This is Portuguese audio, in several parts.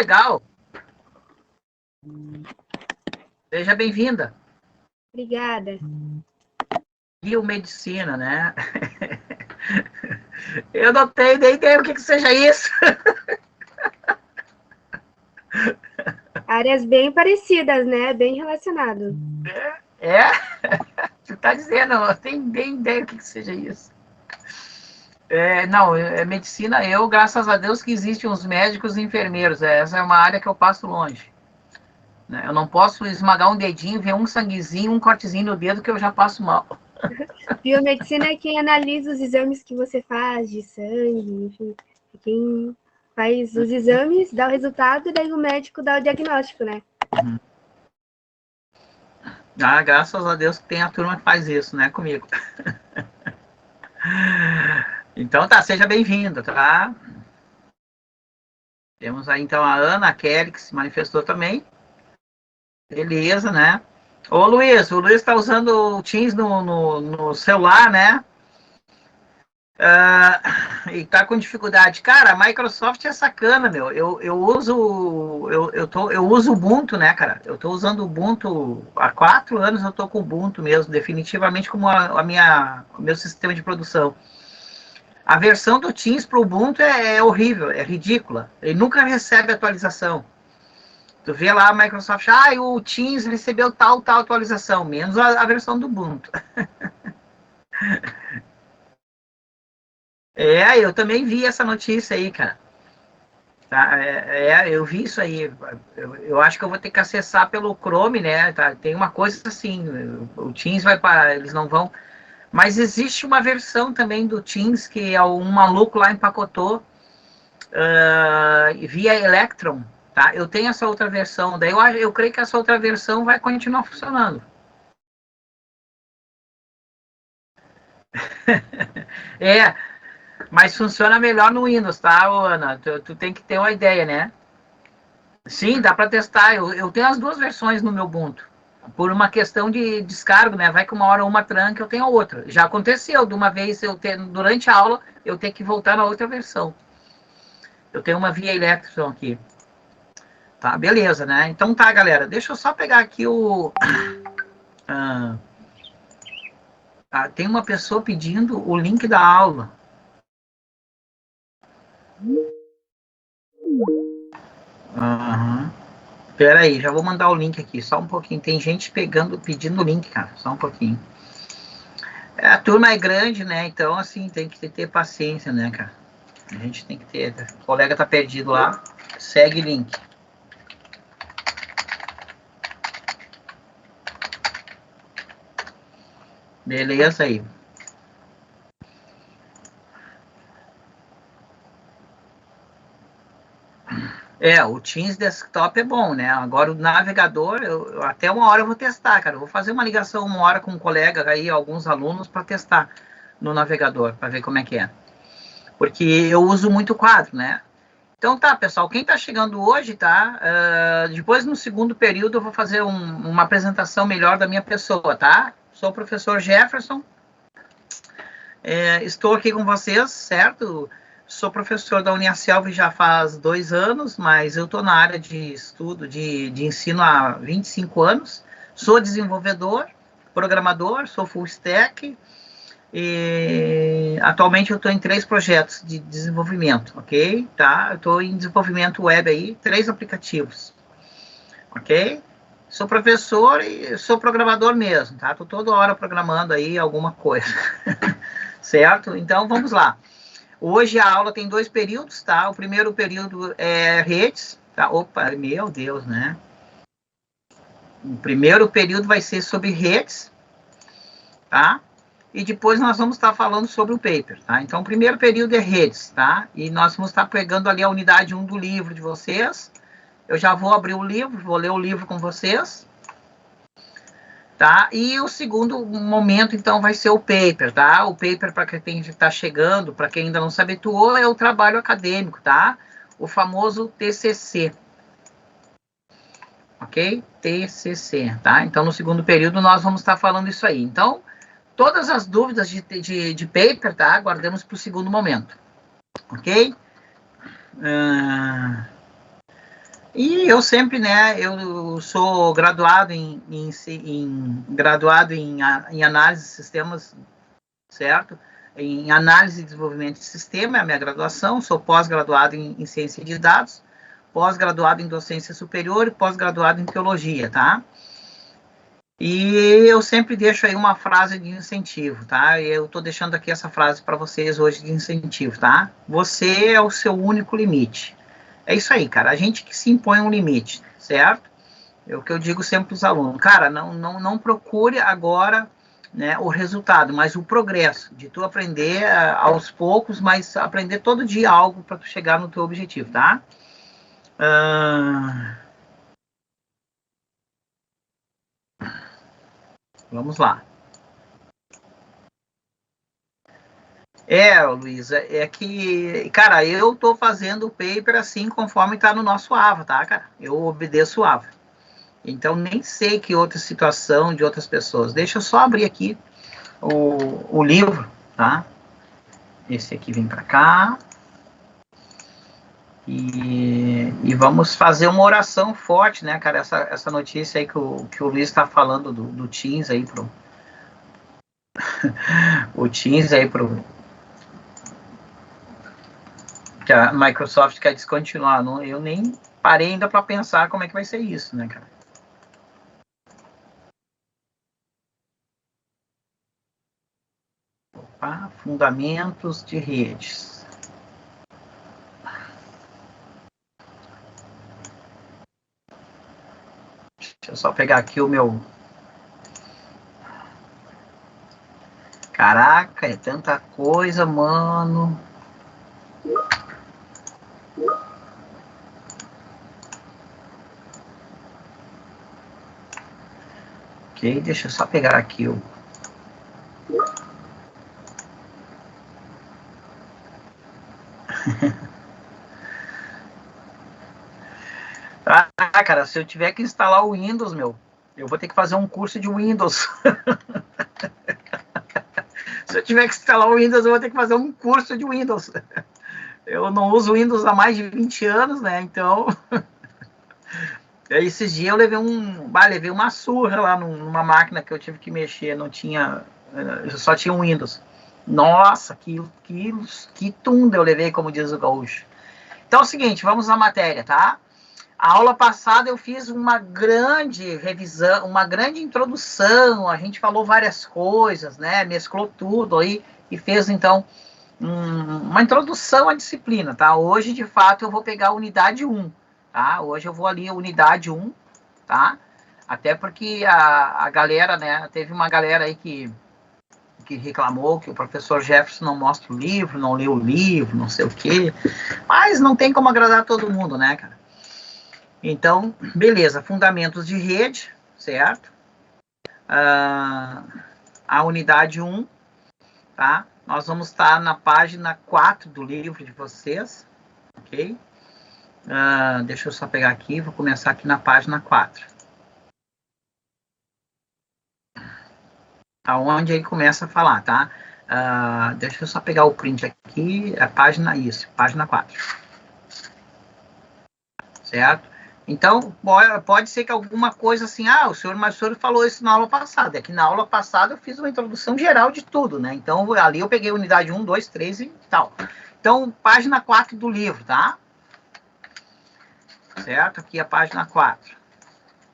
legal. Seja bem-vinda. Obrigada. Biomedicina, né? Eu não tenho nem ideia o que seja isso. Áreas bem parecidas, né? Bem relacionado. É? Você está dizendo, eu não tenho nem ideia o que seja isso. Não, medicina, graças a Deus que existem os médicos e enfermeiros. Essa é uma área que eu passo longe. Né? Eu não posso esmagar um dedinho, ver um sanguezinho, um cortezinho no dedo que eu já passo mal. Biomedicina é quem analisa os exames que você faz de sangue, enfim. É quem faz os exames, dá o resultado e daí o médico dá o diagnóstico, né? Uhum. Ah, graças a Deus que tem a turma que faz isso, né, comigo. Então tá, seja bem-vinda, tá? Temos aí então a Ana, a Kelly, que se manifestou também. Beleza, né? Ô Luiz, o Luiz está usando o Teams no celular, né? E tá com dificuldade. Cara, a Microsoft é sacana, meu. Eu uso Ubuntu, né, cara? Eu tô usando Ubuntu há 4 anos, eu tô com Ubuntu mesmo, definitivamente como o meu sistema de produção. A versão do Teams para o Ubuntu é horrível, é ridícula. Ele nunca recebe atualização. Tu vê lá a Microsoft, o Teams recebeu tal atualização, menos a versão do Ubuntu. Eu também vi essa notícia aí, cara. Tá? Eu vi isso aí. Eu acho que eu vou ter que acessar pelo Chrome, né? Tá? Tem uma coisa assim, o Teams vai para, eles não vão. Mas existe uma versão também do Teams que é um maluco lá empacotou via Electron, tá? Eu tenho essa outra versão, daí eu creio que essa outra versão vai continuar funcionando. É, mas funciona melhor no Windows, tá, Ana? Tu tem que ter uma ideia, né? Sim, dá para testar. Eu tenho as duas versões no meu Ubuntu. Por uma questão de descargo, né? Vai que uma hora uma tranca, eu tenho a outra. Já aconteceu de uma vez durante a aula eu ter que voltar na outra versão. Eu tenho uma via Electron aqui. Tá, beleza, né? Então tá, galera. Deixa eu só pegar aqui o. Tem uma pessoa pedindo o link da aula. Uhum. Pera aí, já vou mandar o link aqui, só um pouquinho. Tem gente pedindo o link, cara, só um pouquinho. A turma é grande, né? Então, assim, tem que ter paciência, né, cara? A gente tem que ter. O colega tá perdido lá, segue link. Beleza aí. O Teams Desktop é bom, né? Agora o navegador, até uma hora eu vou testar, cara. Eu vou fazer uma ligação uma hora com um colega aí, alguns alunos, para testar no navegador, para ver como é que é. Porque eu uso muito quadro, né? Então tá, pessoal, quem tá chegando hoje, tá? Depois no segundo período eu vou fazer uma apresentação melhor da minha pessoa, tá? Sou o professor Jefferson. Estou aqui com vocês, certo? Sou professor da Uniaselv já faz 2 anos, mas eu estou na área de estudo, de ensino há 25 anos. Sou desenvolvedor, programador, sou full stack. E atualmente eu estou em 3 projetos de desenvolvimento, ok? Tá? Eu estou em desenvolvimento web aí, 3 aplicativos, ok? Sou professor e sou programador mesmo, tá? Estou toda hora programando aí alguma coisa, certo? Então vamos lá. Hoje a aula tem 2 períodos, tá? O primeiro período é redes, tá? Opa, meu Deus, né? O primeiro período vai ser sobre redes, tá? E depois nós vamos estar falando sobre o paper, tá? Então o primeiro período é redes, tá? E nós vamos estar pegando ali a unidade 1 do livro de vocês. Eu já vou abrir o livro, vou ler o livro com vocês, tá? E o segundo momento, então, vai ser o paper, tá? O paper, para quem está chegando, para quem ainda não se habituou, é o trabalho acadêmico, tá? O famoso TCC. Ok? TCC, tá? Então, no segundo período, nós vamos estar falando isso aí. Então, todas as dúvidas de paper, tá? Guardemos para o segundo momento. Ok? E eu sempre, né, eu sou graduado em análise de sistemas, certo? Em análise e desenvolvimento de sistema, é a minha graduação, sou pós-graduado em ciência de dados, pós-graduado em docência superior e pós-graduado em teologia, tá? E eu sempre deixo aí uma frase de incentivo, tá? E eu tô deixando aqui essa frase para vocês hoje de incentivo, tá? Você é o seu único limite. É isso aí, cara. A gente que se impõe um limite, certo? É o que eu digo sempre para os alunos. Cara, não procure agora, né, o resultado, mas o progresso, de tu aprender aos poucos, mas aprender todo dia algo para tu chegar no teu objetivo, tá? Vamos lá. Luísa, é que, cara, eu tô fazendo o paper assim conforme tá no nosso AVA, tá, cara? Eu obedeço o AVA. Então, nem sei que outra situação de outras pessoas. Deixa eu só abrir aqui o livro, tá? Esse aqui vem para cá. E vamos fazer uma oração forte, né, cara? Essa notícia aí que o Luiz está falando do Teams aí o Teams aí que a Microsoft quer descontinuar. Não, eu nem parei ainda para pensar como é que vai ser isso, né, cara? Opa, fundamentos de redes. Deixa eu só pegar aqui o meu... Caraca, é tanta coisa, mano. Ok, deixa eu só pegar aqui o... Ah, cara, se eu tiver que instalar o Windows, eu vou ter que fazer um curso de Windows. Se eu tiver que instalar o Windows, eu vou ter que fazer um curso de Windows. Eu não uso Windows há mais de 20 anos, né? Então, esses dias eu levei uma surra lá numa máquina que eu tive que mexer, não tinha, eu só tinha um Windows. Nossa, que tunda eu levei, como diz o gaúcho. Então é o seguinte, vamos à matéria, tá? A aula passada eu fiz uma grande revisão, uma grande introdução, a gente falou várias coisas, né? Mesclou tudo aí e fez, então, uma introdução à disciplina, tá? Hoje, de fato, eu vou pegar a unidade 1, tá? Hoje eu vou ali a unidade 1, tá? Até porque a galera, né? Teve uma galera aí que reclamou que o professor Jefferson não mostra o livro, não lê o livro, não sei o quê. Mas não tem como agradar todo mundo, né, cara? Então, beleza, fundamentos de rede, certo? A unidade 1, tá? Nós vamos estar na página 4 do livro de vocês, ok? Deixa eu só pegar aqui, vou começar aqui na página 4. Aonde ele começa a falar, tá? Deixa eu só pegar o print aqui, página 4. Certo? Então, pode ser que alguma coisa assim, o senhor falou isso na aula passada. É que na aula passada eu fiz uma introdução geral de tudo, né? Então, ali eu peguei a unidade 1, 2, 3 e tal. Então, página 4 do livro, tá? Certo? Aqui a página 4.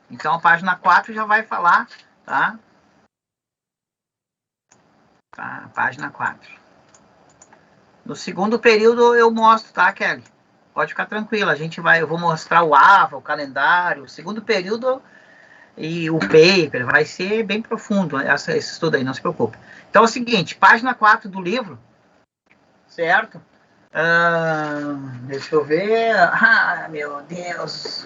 Então, a página 4 já vai falar, tá? Tá, página 4. No segundo período eu mostro, tá, Kelly? Pode ficar tranquila, eu vou mostrar o AVA, o calendário, o segundo período e o paper, vai ser bem profundo esse estudo aí, não se preocupe. Então é o seguinte, página 4 do livro, certo? Deixa eu ver, meu Deus,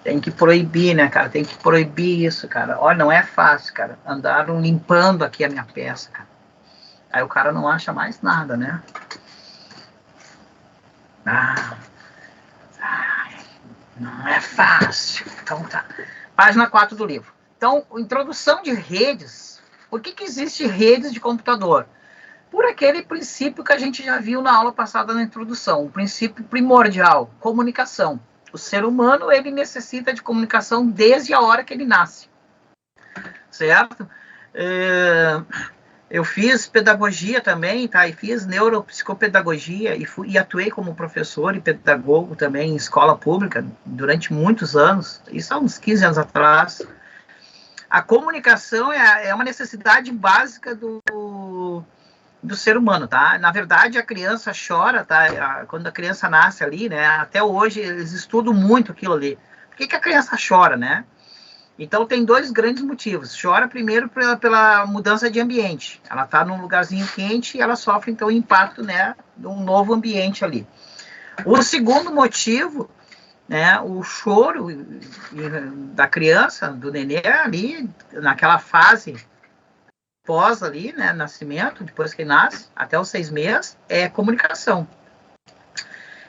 tem que proibir, né, cara, tem que proibir isso, cara. Olha, não é fácil, cara, andaram limpando aqui a minha peça, cara. Aí o cara não acha mais nada, né? Não é fácil. Então tá. Página 4 do livro. Então, introdução de redes. Por que existe redes de computador? Por aquele princípio que a gente já viu na aula passada na introdução, o princípio primordial, comunicação. O ser humano, ele necessita de comunicação desde a hora que ele nasce, certo? Eu fiz pedagogia também, tá? E fiz neuropsicopedagogia e atuei como professor e pedagogo também em escola pública durante muitos anos, isso há uns 15 anos atrás. A comunicação é uma necessidade básica do ser humano, tá? Na verdade, a criança chora, tá? Quando a criança nasce ali, né? Até hoje, eles estudam muito aquilo ali. Por que a criança chora, né? Então, tem dois grandes motivos. Chora primeiro pela mudança de ambiente. Ela está num lugarzinho quente e ela sofre, então, o impacto, né, de um novo ambiente ali. O segundo motivo, né, o choro da criança, do nenê ali, naquela fase pós ali, né, nascimento, depois que nasce, até os 6 meses, é comunicação.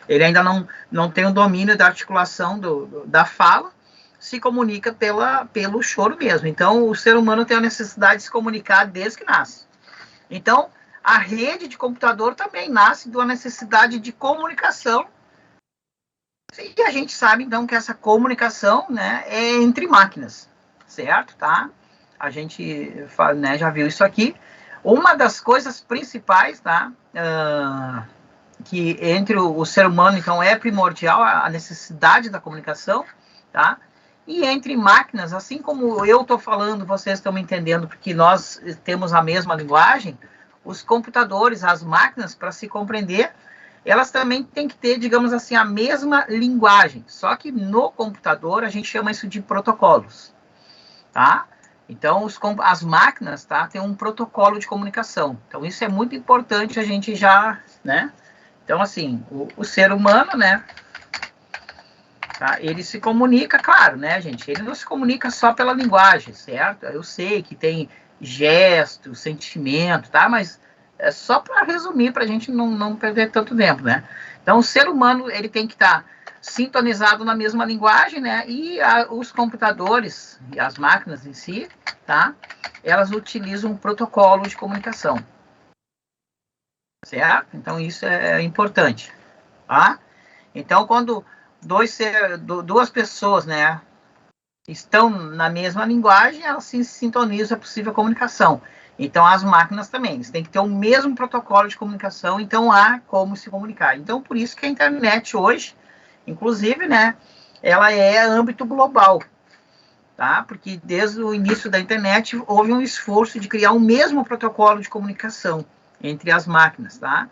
Ele ainda não tem o domínio da articulação da fala, se comunica pelo choro mesmo. Então, o ser humano tem a necessidade de se comunicar desde que nasce. Então, a rede de computador também nasce de uma necessidade de comunicação. E a gente sabe, então, que essa comunicação, né, é entre máquinas, certo? Tá? A gente, né, já viu isso aqui. Uma das coisas principais, tá? Que entre o ser humano, então, é primordial a necessidade da comunicação, tá? E entre máquinas, assim como eu estou falando, vocês estão me entendendo, porque nós temos a mesma linguagem, os computadores, as máquinas, para se compreender, elas também têm que ter, digamos assim, a mesma linguagem. Só que no computador, a gente chama isso de protocolos, tá? Então, as máquinas, tá, tem um protocolo de comunicação. Então, isso é muito importante a gente já, né? Então, assim, o ser humano, né, tá, ele se comunica, claro, né, gente? Ele não se comunica só pela linguagem, certo? Eu sei que tem gesto, sentimento, tá? Mas é só para resumir, para a gente não perder tanto tempo, né? Então, o ser humano, ele tem que estar sintonizado na mesma linguagem, né? E os computadores e as máquinas em si, tá? Elas utilizam um protocolo de comunicação, certo? Então, isso é importante, tá? Então, quando duas pessoas, né, estão na mesma linguagem, elas se sintonizam a possível comunicação. Então, as máquinas também, eles têm que ter o mesmo protocolo de comunicação, então há como se comunicar. Então, por isso que a internet hoje, inclusive, né, ela é âmbito global, tá? Porque desde o início da internet houve um esforço de criar o mesmo protocolo de comunicação entre as máquinas, tá?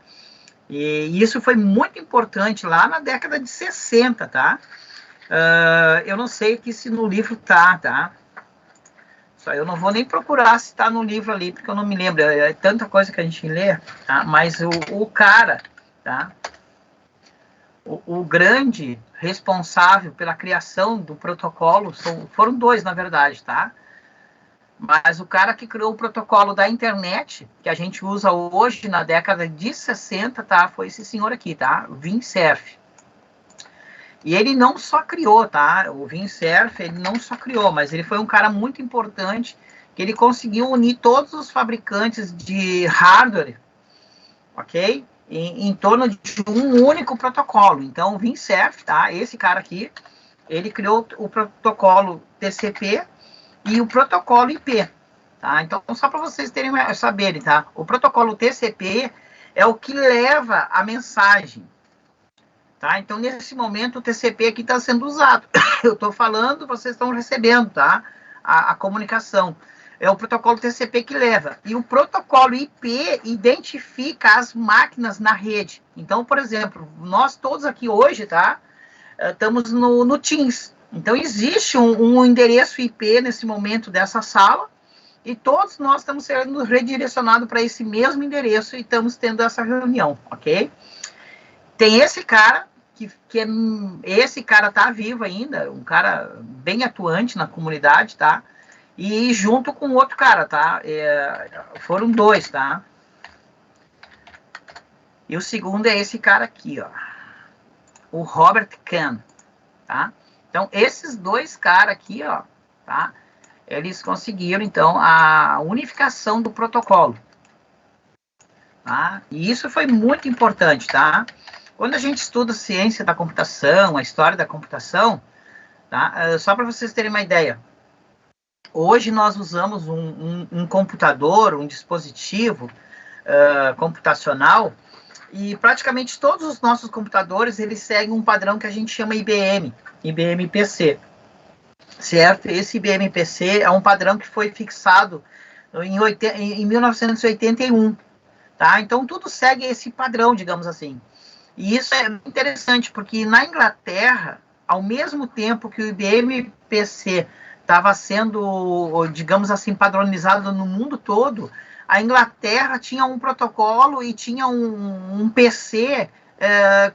E isso foi muito importante lá na década de 60, tá? Eu não sei que se no livro tá? Só eu não vou nem procurar se tá no livro ali, porque eu não me lembro. É tanta coisa que a gente lê, tá? Mas o cara, tá? O grande responsável pela criação do protocolo, foram dois, na verdade, tá? Mas o cara que criou o protocolo da internet, que a gente usa hoje na década de 60, tá? Foi esse senhor aqui, tá? Vint Cerf. E ele não só criou, tá? O Vint Cerf, ele não só criou, mas ele foi um cara muito importante, que ele conseguiu unir todos os fabricantes de hardware, ok? Em torno de um único protocolo. Então, o Vint Cerf, tá? Esse cara aqui, ele criou o protocolo TCP e o protocolo IP, tá? Então, só para vocês saberem, tá? O protocolo TCP é o que leva a mensagem, tá? Então, nesse momento, o TCP aqui está sendo usado. Eu estou falando, vocês estão recebendo, tá? A comunicação. É o protocolo TCP que leva. E o protocolo IP identifica as máquinas na rede. Então, por exemplo, nós todos aqui hoje, tá? Estamos no Teams. Então, existe um endereço IP nesse momento dessa sala, e todos nós estamos sendo redirecionados para esse mesmo endereço e estamos tendo essa reunião, ok? Tem esse cara, esse cara tá vivo ainda, um cara bem atuante na comunidade, tá? E junto com outro cara, tá? Foram dois, tá? E o segundo é esse cara aqui, ó. O Robert Kahn, tá? Então, esses dois caras aqui, ó, tá? Eles conseguiram, então, a unificação do protocolo. tá? E isso foi muito importante, tá? Quando a gente estuda ciência da computação, a história da computação, tá? Só para vocês terem uma ideia, hoje nós usamos um computador, um dispositivo computacional, e praticamente todos os nossos computadores, eles seguem um padrão que a gente chama IBM PC, certo? Esse IBM PC é um padrão que foi fixado em 1981, tá? Então, tudo segue esse padrão, digamos assim. E isso é interessante, porque na Inglaterra, ao mesmo tempo que o IBM PC estava sendo, digamos assim, padronizado no mundo todo, a Inglaterra tinha um protocolo e tinha um PC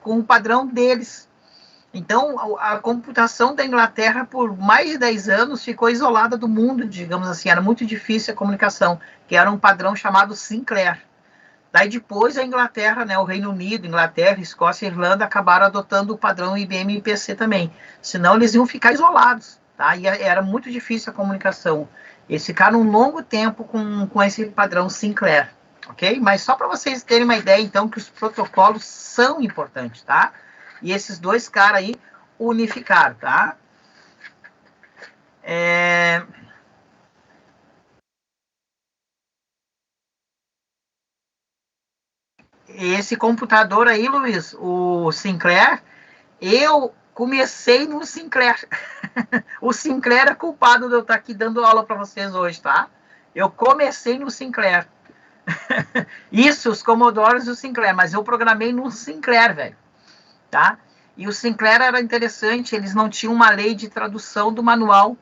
com o padrão deles. Então, a computação da Inglaterra, por mais de 10 anos, ficou isolada do mundo, digamos assim. Era muito difícil a comunicação, que era um padrão chamado Sinclair. Daí depois a Inglaterra, né, o Reino Unido, Inglaterra, Escócia e Irlanda acabaram adotando o padrão IBM e PC também. Senão eles iam ficar isolados, tá? E era muito difícil a comunicação. Eles ficaram um longo tempo com esse padrão Sinclair, ok? Mas só para vocês terem uma ideia, então, que os protocolos são importantes, tá? E esses dois caras aí unificaram, tá? Esse computador aí, Luiz, o Sinclair, eu comecei no Sinclair. O Sinclair é culpado de eu estar aqui dando aula para vocês hoje, tá? Eu comecei no Sinclair. Isso, os Commodores e o Sinclair, mas eu programei no Sinclair, velho, tá? E o Sinclair era interessante, eles não tinham uma lei de tradução do manual,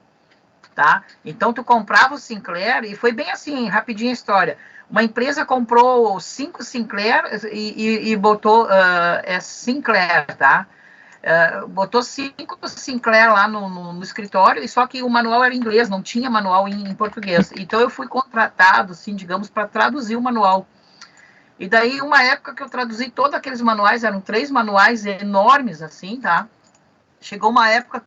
tá? Então tu comprava o Sinclair e foi bem assim, rapidinho a história. Uma empresa comprou 5 Sinclair e botou Sinclair, tá? Botou 5 Sinclair lá no escritório, e só que o manual era em inglês, não tinha manual em português. Então eu fui contratado, assim, digamos, para traduzir o manual. E daí, uma época que eu traduzi todos aqueles manuais, eram 3 manuais enormes, assim, tá? Chegou uma época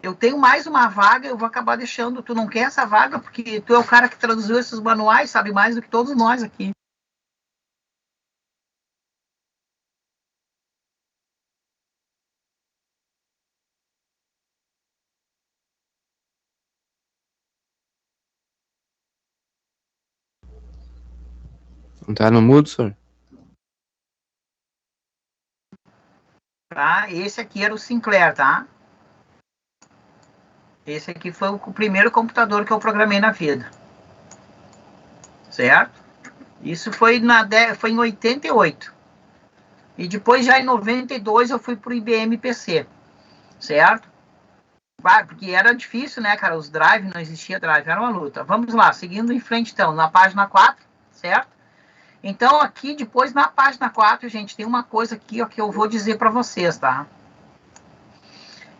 eu tenho mais uma vaga, eu vou acabar deixando, tu não quer essa vaga, porque tu é o cara que traduziu esses manuais, sabe mais do que todos nós aqui. Não tá no mudo, senhor? Tá? Esse aqui era o Sinclair, tá? Esse aqui foi o primeiro computador que eu programei na vida. Certo? Isso foi em 88. E depois, já em 92, eu fui pro IBM PC. Certo? Porque era difícil, né, cara? Os drive, não existia drive, era uma luta. Vamos lá, seguindo em frente, então, na página 4, certo? Então, aqui, depois, na página 4, gente, tem uma coisa aqui, ó, que eu vou dizer para vocês, tá?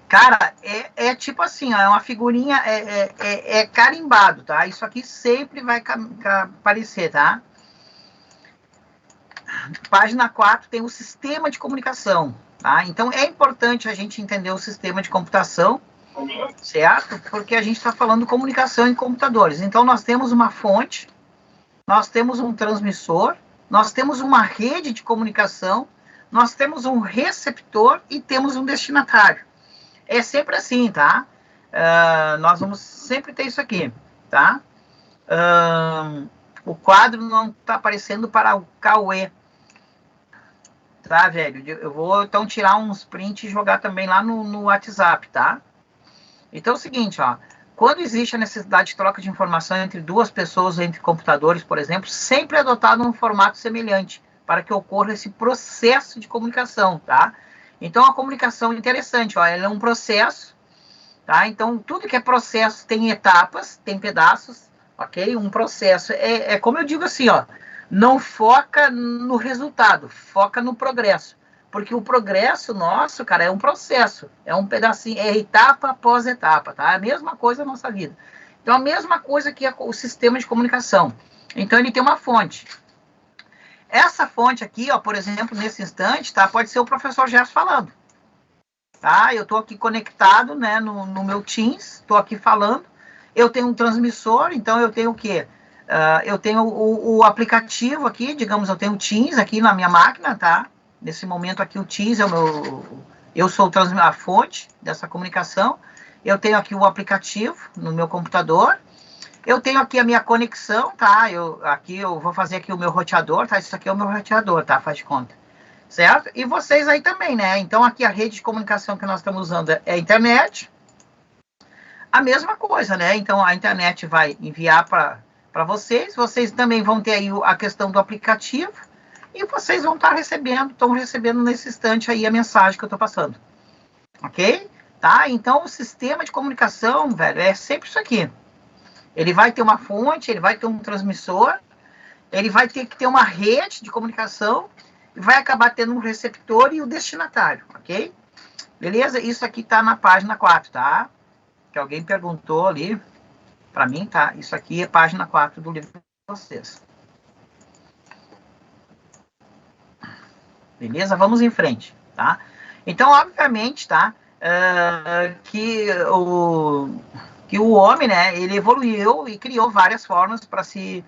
Cara, é tipo assim, ó, é uma figurinha, é carimbado, tá? Isso aqui sempre vai aparecer, tá? Página 4 tem o sistema de comunicação, tá? Então, é importante a gente entender o sistema de computação, certo? Porque a gente está falando comunicação em computadores. Então, nós temos uma fonte, nós temos um transmissor, nós temos uma rede de comunicação, nós temos um receptor e temos um destinatário. É sempre assim, tá? Nós vamos sempre ter isso aqui, tá? O quadro não está aparecendo para o Cauê, tá, velho? Eu vou, então, tirar uns prints e jogar também lá no WhatsApp, tá? Então, é o seguinte, ó. Quando existe a necessidade de troca de informação entre duas pessoas, entre computadores, por exemplo, sempre é adotado um formato semelhante para que ocorra esse processo de comunicação, tá? Então, a comunicação é interessante, ó, ela é um processo, tá? Então, tudo que é processo tem etapas, tem pedaços, ok? Um processo é como eu digo assim, ó, não foca no resultado, foca no progresso. Porque o progresso nosso, cara, é um processo, é um pedacinho, é etapa após etapa, tá? É a mesma coisa na nossa vida. Então, a mesma coisa que o sistema de comunicação. Então, ele tem uma fonte. Essa fonte aqui, ó, por exemplo, nesse instante, tá? Pode ser o professor Gerson falando. Tá? Eu estou aqui conectado, né, no meu Teams, estou aqui falando, Eu tenho um transmissor, então eu tenho o quê? Eu tenho o aplicativo aqui, digamos, eu tenho o Teams aqui na minha máquina, tá? Nesse momento aqui o Teams é o meu... Eu sou a fonte dessa comunicação. Eu tenho aqui o aplicativo no meu computador. Eu tenho aqui a minha conexão, tá? Aqui eu vou fazer aqui o meu roteador, tá? Isso aqui é o meu roteador, tá? Faz de conta. Certo? E vocês aí também, né? Então aqui a rede de comunicação que nós estamos usando é a internet. A mesma coisa, né? Então a internet vai enviar para vocês. Vocês também vão ter aí a questão do aplicativo. E vocês vão estar estão recebendo nesse instante aí a mensagem que eu estou passando. Ok? Tá? Então o sistema de comunicação, velho, é sempre isso aqui. Ele vai ter uma fonte, ele vai ter um transmissor, ele vai ter que ter uma rede de comunicação, e vai acabar tendo um receptor e o destinatário, ok? Beleza? Isso aqui tá na página 4, tá? Que alguém perguntou ali para mim, tá? Isso aqui é página 4 do livro de vocês. Beleza? Vamos em frente, tá? Então, obviamente, tá? Que o homem, né, ele evoluiu e criou várias formas para se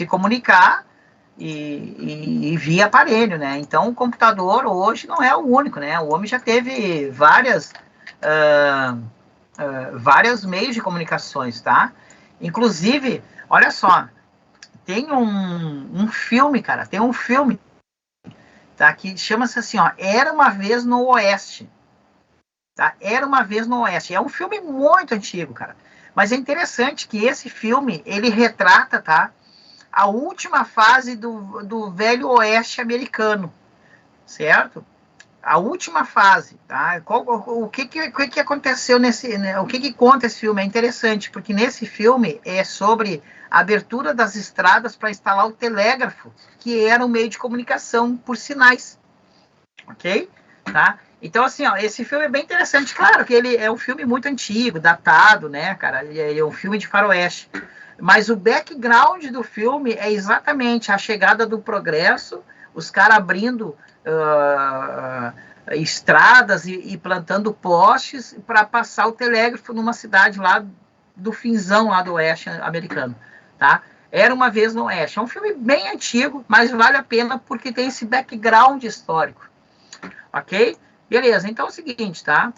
comunicar e via aparelho, né? Então, o computador hoje não é o único, né? O homem já teve vários meios de comunicações, tá? Inclusive, olha só, tem um filme, cara, tá? Que chama-se assim, ó, Era Uma Vez no Oeste. Tá? Era Uma Vez no Oeste. É um filme muito antigo, cara. Mas é interessante que esse filme, ele retrata, tá? A última fase do velho oeste americano, certo? A última fase, tá? O que aconteceu nesse... Né? O que conta esse filme? É interessante, porque nesse filme é sobre a abertura das estradas para instalar o telégrafo, que era um meio de comunicação por sinais, ok? Tá? Então, assim, ó, esse filme é bem interessante. Claro que ele é um filme muito antigo, datado, né, cara? Ele é um filme de faroeste. Mas o background do filme é exatamente a chegada do progresso, os caras abrindo estradas e plantando postes para passar o telégrafo numa cidade lá do finzão lá do oeste americano, tá? Era Uma Vez no Oeste. É um filme bem antigo, mas vale a pena porque tem esse background histórico. Ok? Beleza, então é o seguinte, tá?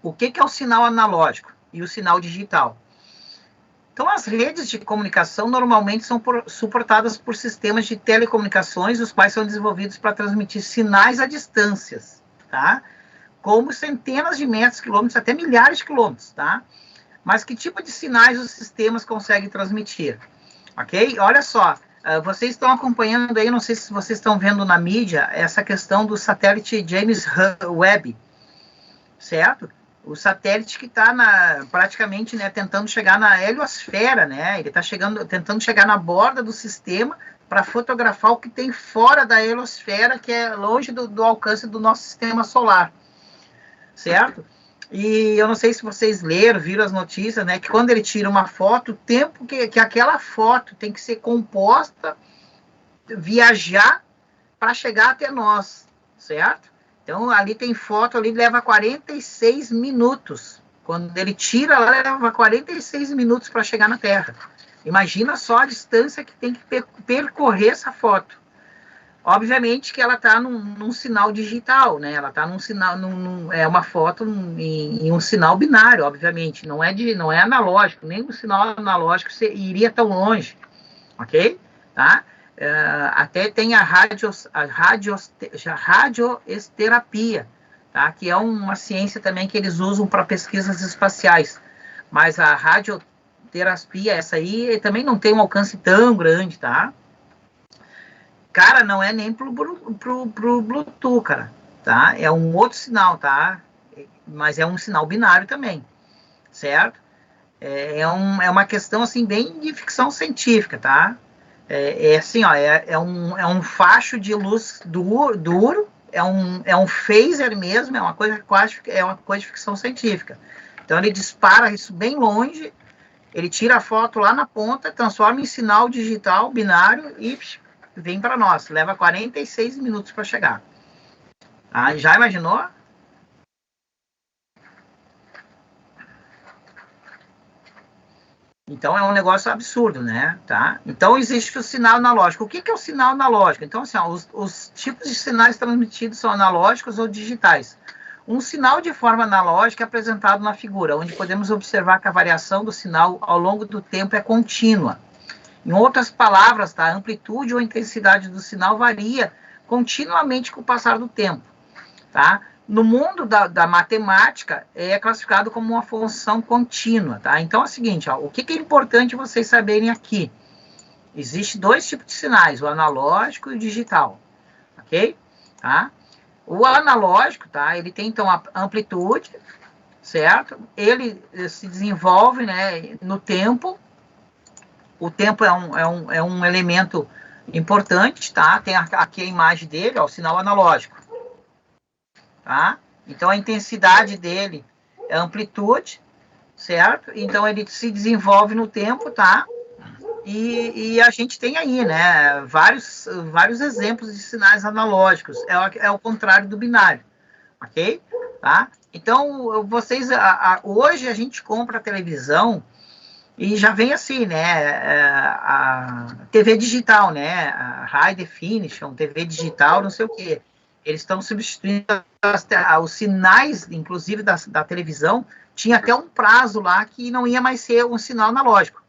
O que é o sinal analógico e o sinal digital? Então, as redes de comunicação normalmente são suportadas por sistemas de telecomunicações, os quais são desenvolvidos para transmitir sinais a distâncias, tá? Como centenas de metros, quilômetros, até milhares de quilômetros, tá? Mas que tipo de sinais os sistemas conseguem transmitir? Ok? Olha só, vocês estão acompanhando aí, não sei se vocês estão vendo na mídia, essa questão do satélite James Webb, certo? O satélite que está praticamente, né, tentando chegar na heliosfera, né? Ele está tentando chegar na borda do sistema para fotografar o que tem fora da heliosfera, que é longe do alcance do nosso sistema solar, certo? E eu não sei se vocês viram as notícias, né? Que quando ele tira uma foto, o tempo que aquela foto tem que ser composta, viajar para chegar até nós, certo? Então, ali tem foto, ali leva 46 minutos. Quando ele tira, ela leva 46 minutos para chegar na Terra. Imagina só a distância que tem que percorrer essa foto. Obviamente que ela está num sinal digital, né? Ela está num sinal, é uma foto em um sinal binário, obviamente. Não é analógico, nem o sinal analógico iria tão longe, ok? Tá? Até tem a radioterapia, tá? Que é uma ciência também que eles usam para pesquisas espaciais. Mas a radioterapia, essa aí, também não tem um alcance tão grande, tá? Cara, não é nem pro Bluetooth, cara, tá? É um outro sinal, tá? Mas é um sinal binário também, certo? É uma questão, assim, bem de ficção científica, tá? Assim, ó, é um facho de luz duro, é um phaser mesmo, é uma coisa de ficção científica. Então ele dispara isso bem longe, ele tira a foto lá na ponta, transforma em sinal digital binário e vem para nós. Leva 46 minutos para chegar. Já imaginou? Então, é um negócio absurdo, né? Tá? Então, existe o sinal analógico. O que é o sinal analógico? Então, assim, ó, os tipos de sinais transmitidos são analógicos ou digitais. Um sinal de forma analógica é apresentado na figura, onde podemos observar que a variação do sinal ao longo do tempo é contínua. Em outras palavras, tá? A amplitude ou intensidade do sinal varia continuamente com o passar do tempo. Tá? No mundo da matemática, é classificado como uma função contínua. Tá? Então, é o seguinte, ó, o que é importante vocês saberem aqui? Existem dois tipos de sinais, o analógico e o digital. Ok? Tá? O analógico, tá? Ele tem, então, a amplitude, certo? Ele se desenvolve, né, no tempo. O tempo é um elemento importante, tá? Tem aqui a imagem dele, ó, o sinal analógico. Tá? Então, a intensidade dele é a amplitude, certo? Então, ele se desenvolve no tempo, tá? E a gente tem aí, né, vários exemplos de sinais analógicos. É o contrário do binário, ok? Tá? Então, vocês, hoje a gente compra a televisão e já vem assim, né, a TV digital, né, a High Definition, TV digital, não sei o quê. Eles estão substituindo os sinais, inclusive da televisão, tinha até um prazo lá que não ia mais ser um sinal analógico.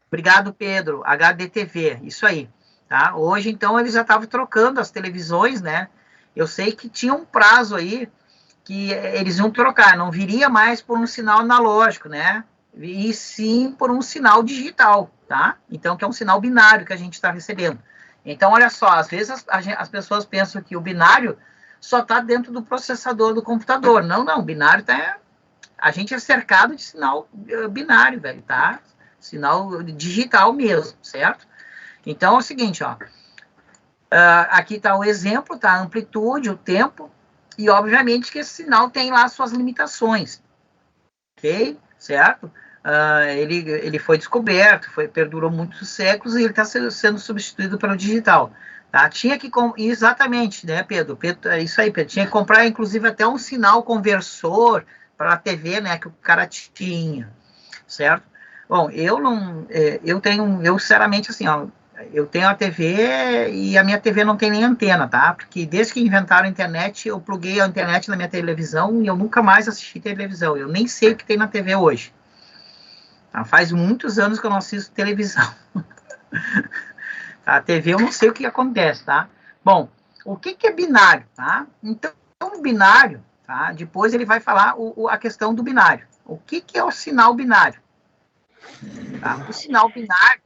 Obrigado, Pedro. HDTV, isso aí. Tá? Hoje, então, eles já estavam trocando as televisões, né? Eu sei que tinha um prazo aí que eles iam trocar, não viria mais por um sinal analógico, né? E sim por um sinal digital, tá? Então, que é um sinal binário que a gente está recebendo. Então, olha só, às vezes as pessoas pensam que o binário só está dentro do processador do computador. Não, binário tá... A gente é cercado de sinal binário, velho, tá? Sinal digital mesmo, certo? Então, é o seguinte, ó. Aqui está o exemplo, tá? A amplitude, o tempo, e obviamente que esse sinal tem lá suas limitações, ok? Certo? Ele foi descoberto, perdurou muitos séculos e ele está sendo substituído pelo digital. Tá? Tinha que... Exatamente, né, Pedro? É isso aí, Pedro. Tinha que comprar, inclusive, até um sinal conversor para a TV, né, que o cara tinha, certo? Bom, eu sinceramente, assim, ó, eu tenho a TV e a minha TV não tem nem antena, tá? Porque desde que inventaram a internet, eu pluguei a internet na minha televisão e eu nunca mais assisti televisão. Eu nem sei o que tem na TV hoje. Tá? Faz muitos anos que eu não assisto televisão. A TV eu não sei o que acontece, tá? Bom, o que é binário, tá? Então, o binário, tá? Depois ele vai falar a questão do binário. O que é o sinal binário? Tá? O sinal binário,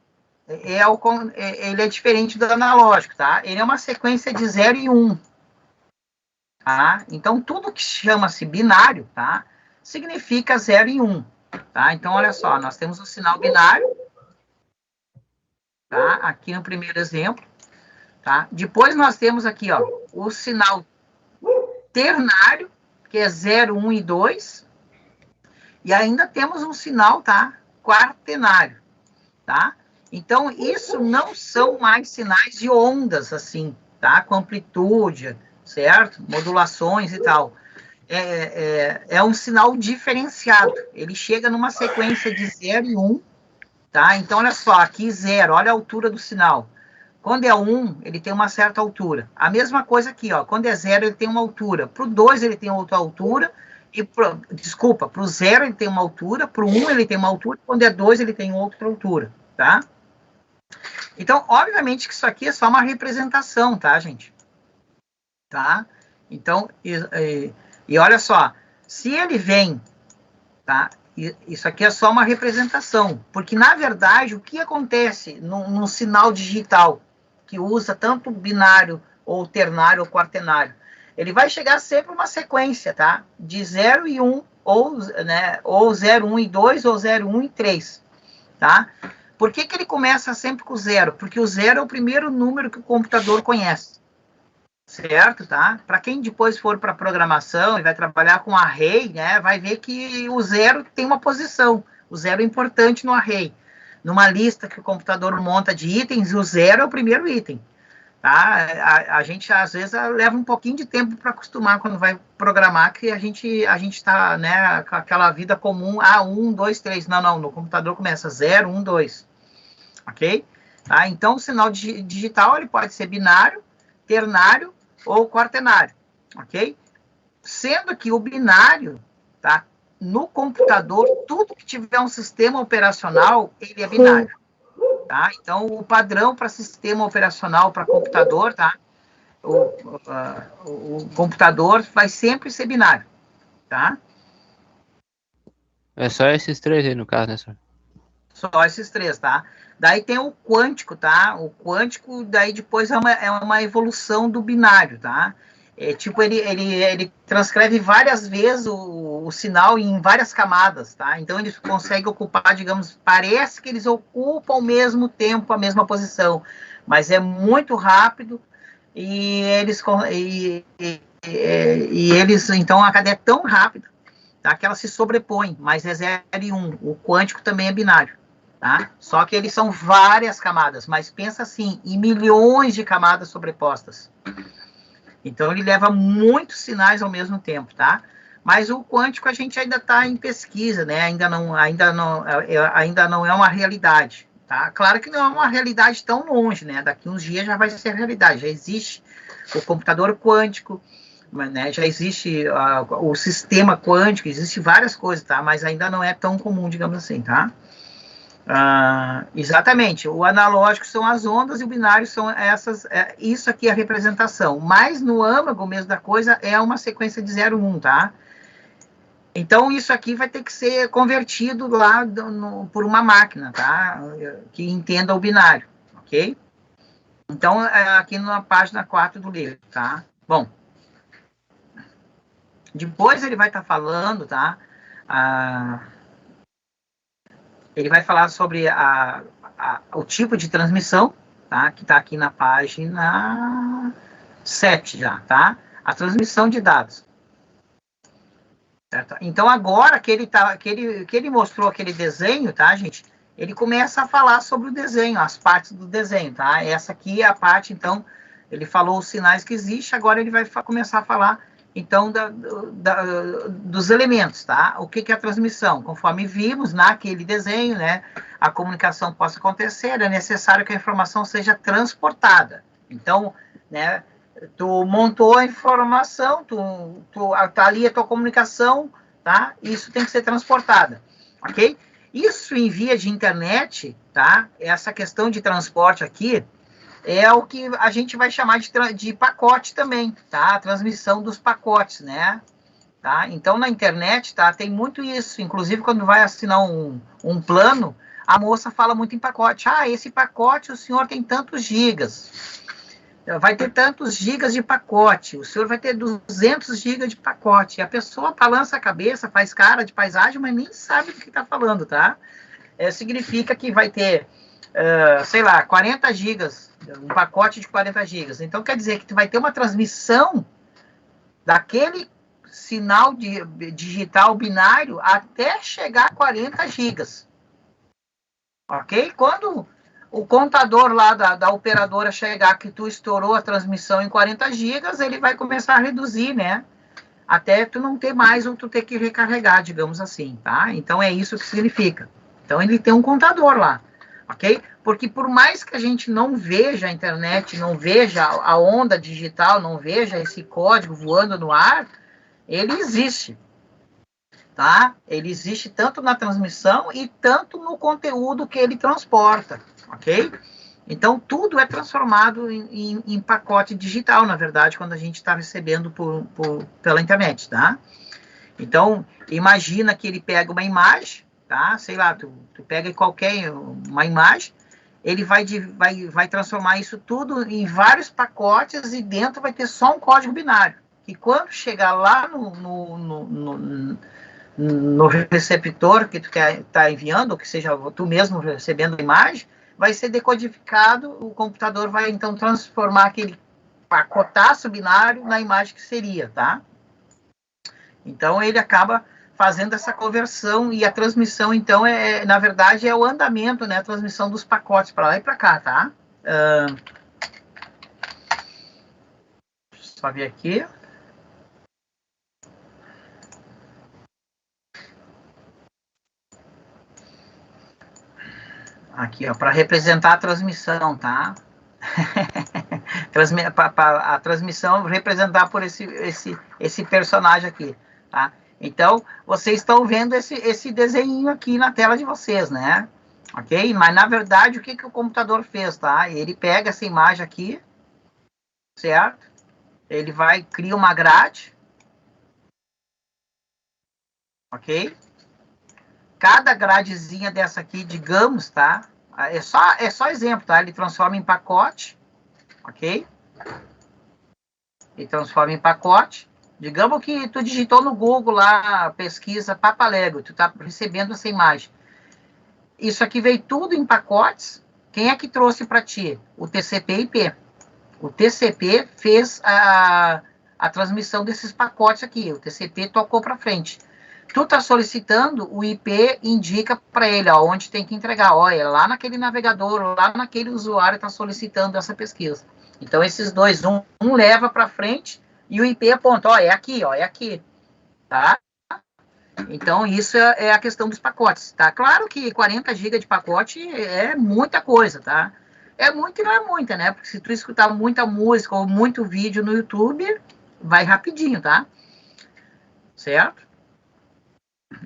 ele é diferente do analógico, tá? Ele é uma sequência de 0 e 1. Tá? Então, tudo que chama-se binário, tá? Significa 0 e 1. Tá? Então, olha só, nós temos o sinal binário, tá? Aqui no primeiro exemplo, tá? Depois nós temos aqui, ó, o sinal ternário, que é 0, 1 e 2, e ainda temos um sinal, tá? Quaternário, tá? Então, isso não são mais sinais de ondas, assim, tá? Com amplitude, certo? Modulações e tal. É um sinal diferenciado. Ele chega numa sequência de 0 e 1, tá? Então, olha só, aqui 0, olha a altura do sinal. Quando é 1, ele tem uma certa altura. A mesma coisa aqui, ó. Quando é 0, ele tem uma altura. Para o 2, ele tem outra altura. E para o 0 ele tem uma altura, para o 1 ele tem uma altura, quando é 2 ele tem outra altura, tá? Então, obviamente que isso aqui é só uma representação, tá, gente? Tá? Então, e olha só, se ele vem, tá? Isso aqui é só uma representação, porque, na verdade, o que acontece num sinal digital, que usa tanto binário, ou ternário, ou quaternário, ele vai chegar sempre uma sequência, tá? De 0 e 1, ou 0, 1 e 2, ou 0, 1 e 3, tá? Por que ele começa sempre com 0? Porque o 0 é o primeiro número que o computador conhece, certo, tá? Para quem depois for para programação e vai trabalhar com array, né, vai ver que o 0 tem uma posição. O 0 é importante no array. Numa lista que o computador monta de itens, o 0 é o primeiro item. tá? A gente, às vezes, leva um pouquinho de tempo para acostumar quando vai programar, que a gente está, né, com aquela vida comum, 1, 2, 3. Não, no computador começa 0, 1, 2. Ok? Tá? Então, o sinal digital ele pode ser binário, ternário ou quaternário. Ok? Sendo que o binário, tá? No computador, tudo que tiver um sistema operacional, ele é binário. Tá? Então, o padrão para sistema operacional para computador, tá? O computador vai sempre ser binário, tá? É só esses 3 aí no caso, né, senhor? Só esses 3, tá? Daí tem o quântico, tá? O quântico, daí depois é uma evolução do binário, tá? Tipo, ele transcreve várias vezes o sinal em várias camadas, tá? Então, eles conseguem ocupar, digamos, parece que eles ocupam ao mesmo tempo a mesma posição, mas é muito rápido e eles então, a cadeia é tão rápida, tá? Que ela se sobrepõe, mas é 0 e 1. O quântico também é binário, tá? Só que eles são várias camadas, mas pensa assim, em milhões de camadas sobrepostas. Então, ele leva muitos sinais ao mesmo tempo, tá? Mas o quântico a gente ainda está em pesquisa, né? Ainda não é uma realidade, tá? Claro que não é uma realidade tão longe, né? Daqui uns dias já vai ser realidade. Já existe o computador quântico, né? Já existe o sistema quântico, existe várias coisas, tá? Mas ainda não é tão comum, digamos assim, tá? Exatamente, o analógico são as ondas e o binário são essas, isso aqui é a representação, mas no âmago mesmo da coisa é uma sequência de 0, 1, tá? Então isso aqui vai ter que ser convertido lá por uma máquina, tá? Que entenda o binário, ok? Então, aqui na página 4 do livro, tá? Bom, depois ele vai estar falando, tá? Ele vai falar sobre o tipo de transmissão, tá? Que está aqui na página 7 já, tá? A transmissão de dados. Certo? Então, agora que ele mostrou aquele desenho, tá, gente? Ele começa a falar sobre o desenho, as partes do desenho, tá? Essa aqui é a parte, então, ele falou os sinais que existem, agora ele vai começar a falar, então, dos elementos, tá? O que é a transmissão? Conforme vimos naquele desenho, né? A comunicação possa acontecer, é necessário que a informação seja transportada. Então, né? Tu montou a informação, tá ali a tua comunicação, tá? Isso tem que ser transportada, ok? Isso em via de internet, tá? Essa questão de transporte aqui é o que a gente vai chamar de pacote também, tá? A transmissão dos pacotes, né? Tá? Então, na internet, tá? Tem muito isso. Inclusive, quando vai assinar um plano, a moça fala muito em pacote. Esse pacote, o senhor tem tantos gigas. Vai ter tantos gigas de pacote, o senhor vai ter 200 gigas de pacote. E a pessoa balança a cabeça, faz cara de paisagem, mas nem sabe do que está falando, tá? Significa que vai ter, sei lá, 40 gigas, um pacote de 40 gigas. Então, quer dizer que tu vai ter uma transmissão daquele sinal digital binário até chegar a 40 gigas. Ok? Quando o contador lá da operadora chegar que tu estourou a transmissão em 40 gigas, ele vai começar a reduzir, né? Até tu não ter mais ou tu ter que recarregar, digamos assim, tá? Então, é isso que significa. Então, ele tem um contador lá, ok? Porque por mais que a gente não veja a internet, não veja a onda digital, não veja esse código voando no ar, ele existe, tá? Ele existe tanto na transmissão e tanto no conteúdo que ele transporta, ok? Então, tudo é transformado em pacote digital, na verdade, quando a gente está recebendo pela internet, tá? Então, imagina que ele pega uma imagem, tá? Sei lá, tu pega uma imagem, ele vai transformar isso tudo em vários pacotes e dentro vai ter só um código binário. E quando chegar lá no receptor que tu está enviando, ou que seja tu mesmo recebendo a imagem, vai ser decodificado, o computador vai então transformar aquele pacotaço binário na imagem que seria, tá? Então ele acaba fazendo essa conversão e a transmissão, então, na verdade, é o andamento, né? A transmissão dos pacotes para lá e para cá, tá? Só ver aqui. Aqui, ó, para representar a transmissão, tá? A transmissão representar por esse personagem aqui, tá? Então, vocês estão vendo esse desenho aqui na tela de vocês, né? Ok? Mas, na verdade, o que o computador fez, tá? Ele pega essa imagem aqui, certo? Ele cria uma grade, ok? Cada gradezinha dessa aqui, digamos, tá? É só exemplo, tá? Ele transforma em pacote, ok? Ele transforma em pacote. Digamos que tu digitou no Google lá, pesquisa Papalego, tu tá recebendo essa imagem. Isso aqui veio tudo em pacotes. Quem é que trouxe para ti? O TCP/IP. O TCP fez a transmissão desses pacotes aqui. O TCP tocou para frente. Tu tá solicitando, o IP indica para ele, ó, onde tem que entregar. Olha, lá naquele navegador, lá naquele usuário está solicitando essa pesquisa. Então, esses dois, um leva para frente e o IP aponta, ó, é aqui, tá? Então, isso é a questão dos pacotes, tá? Claro que 40 GB de pacote é muita coisa, tá? É muito e não é muita, né? Porque se tu escutar muita música ou muito vídeo no YouTube, vai rapidinho, tá? Certo?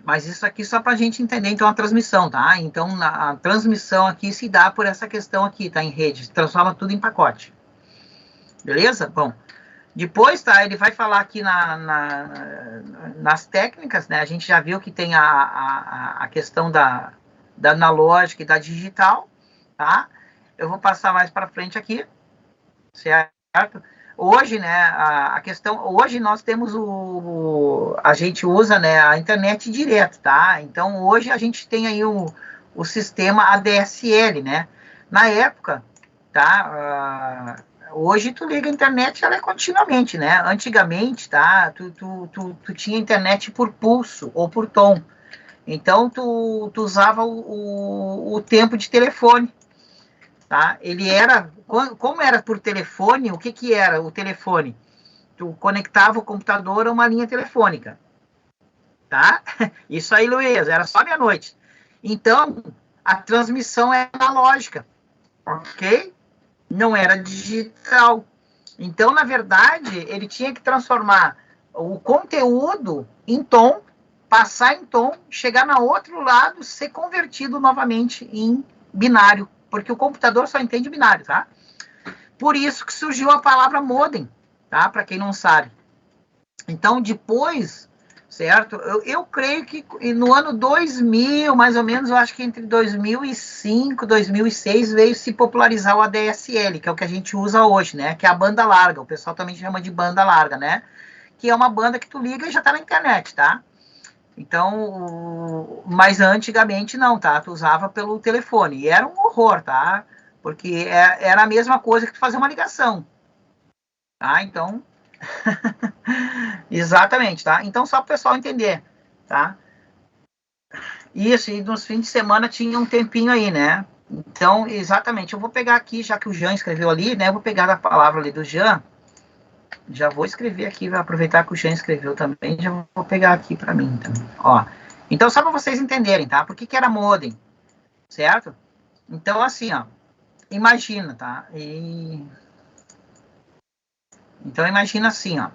Mas isso aqui só para a gente entender, então, a transmissão, tá? Então, a transmissão aqui se dá por essa questão aqui, tá? Em rede, transforma tudo em pacote. Beleza? Bom, depois, tá? Ele vai falar aqui nas técnicas, né? A gente já viu que tem a questão da analógica e da digital, tá? Eu vou passar mais para frente aqui, certo? Hoje, né, a questão, hoje nós temos a gente usa, né, a internet direto, tá? Então, hoje a gente tem aí o sistema ADSL, né? Na época, tá? Hoje tu liga a internet, ela é continuamente, né? Antigamente, tá? Tu tinha internet por pulso ou por tom. Então, tu usava o tempo de telefone. Tá? Ele era, como era por telefone, o que era o telefone? Tu conectava o computador a uma linha telefônica, tá? Isso aí, Luiz, era só meia-noite. Então, a transmissão é analógica, ok? Não era digital. Então, na verdade, ele tinha que transformar o conteúdo em tom, passar em tom, chegar no outro lado, ser convertido novamente em binário, porque o computador só entende binário, tá? Por isso que surgiu a palavra modem, tá? Para quem não sabe. Então, depois, certo? Eu creio que no ano 2000, mais ou menos, eu acho que entre 2005 e 2006 veio se popularizar o ADSL, que é o que a gente usa hoje, né? Que é a banda larga. O pessoal também chama de banda larga, né? Que é uma banda que tu liga e já tá na internet, tá? Então, mas antigamente não, tá? Tu usava pelo telefone. E era um horror, tá? Porque era a mesma coisa que tu fazer uma ligação. Tá? Então, exatamente, tá? Então, só para o pessoal entender, tá? Isso, e nos fins de semana tinha um tempinho aí, né? Então, exatamente, eu vou pegar aqui, já que o Jean escreveu ali, né? Eu vou pegar a palavra ali do Jean. Já vou escrever aqui, vou aproveitar que o Jean escreveu também, já vou pegar aqui para mim, então. Ó, então, só para vocês entenderem, tá? Por que era modem, certo? Então, assim, ó, imagina, tá? Então, imagina assim, ó.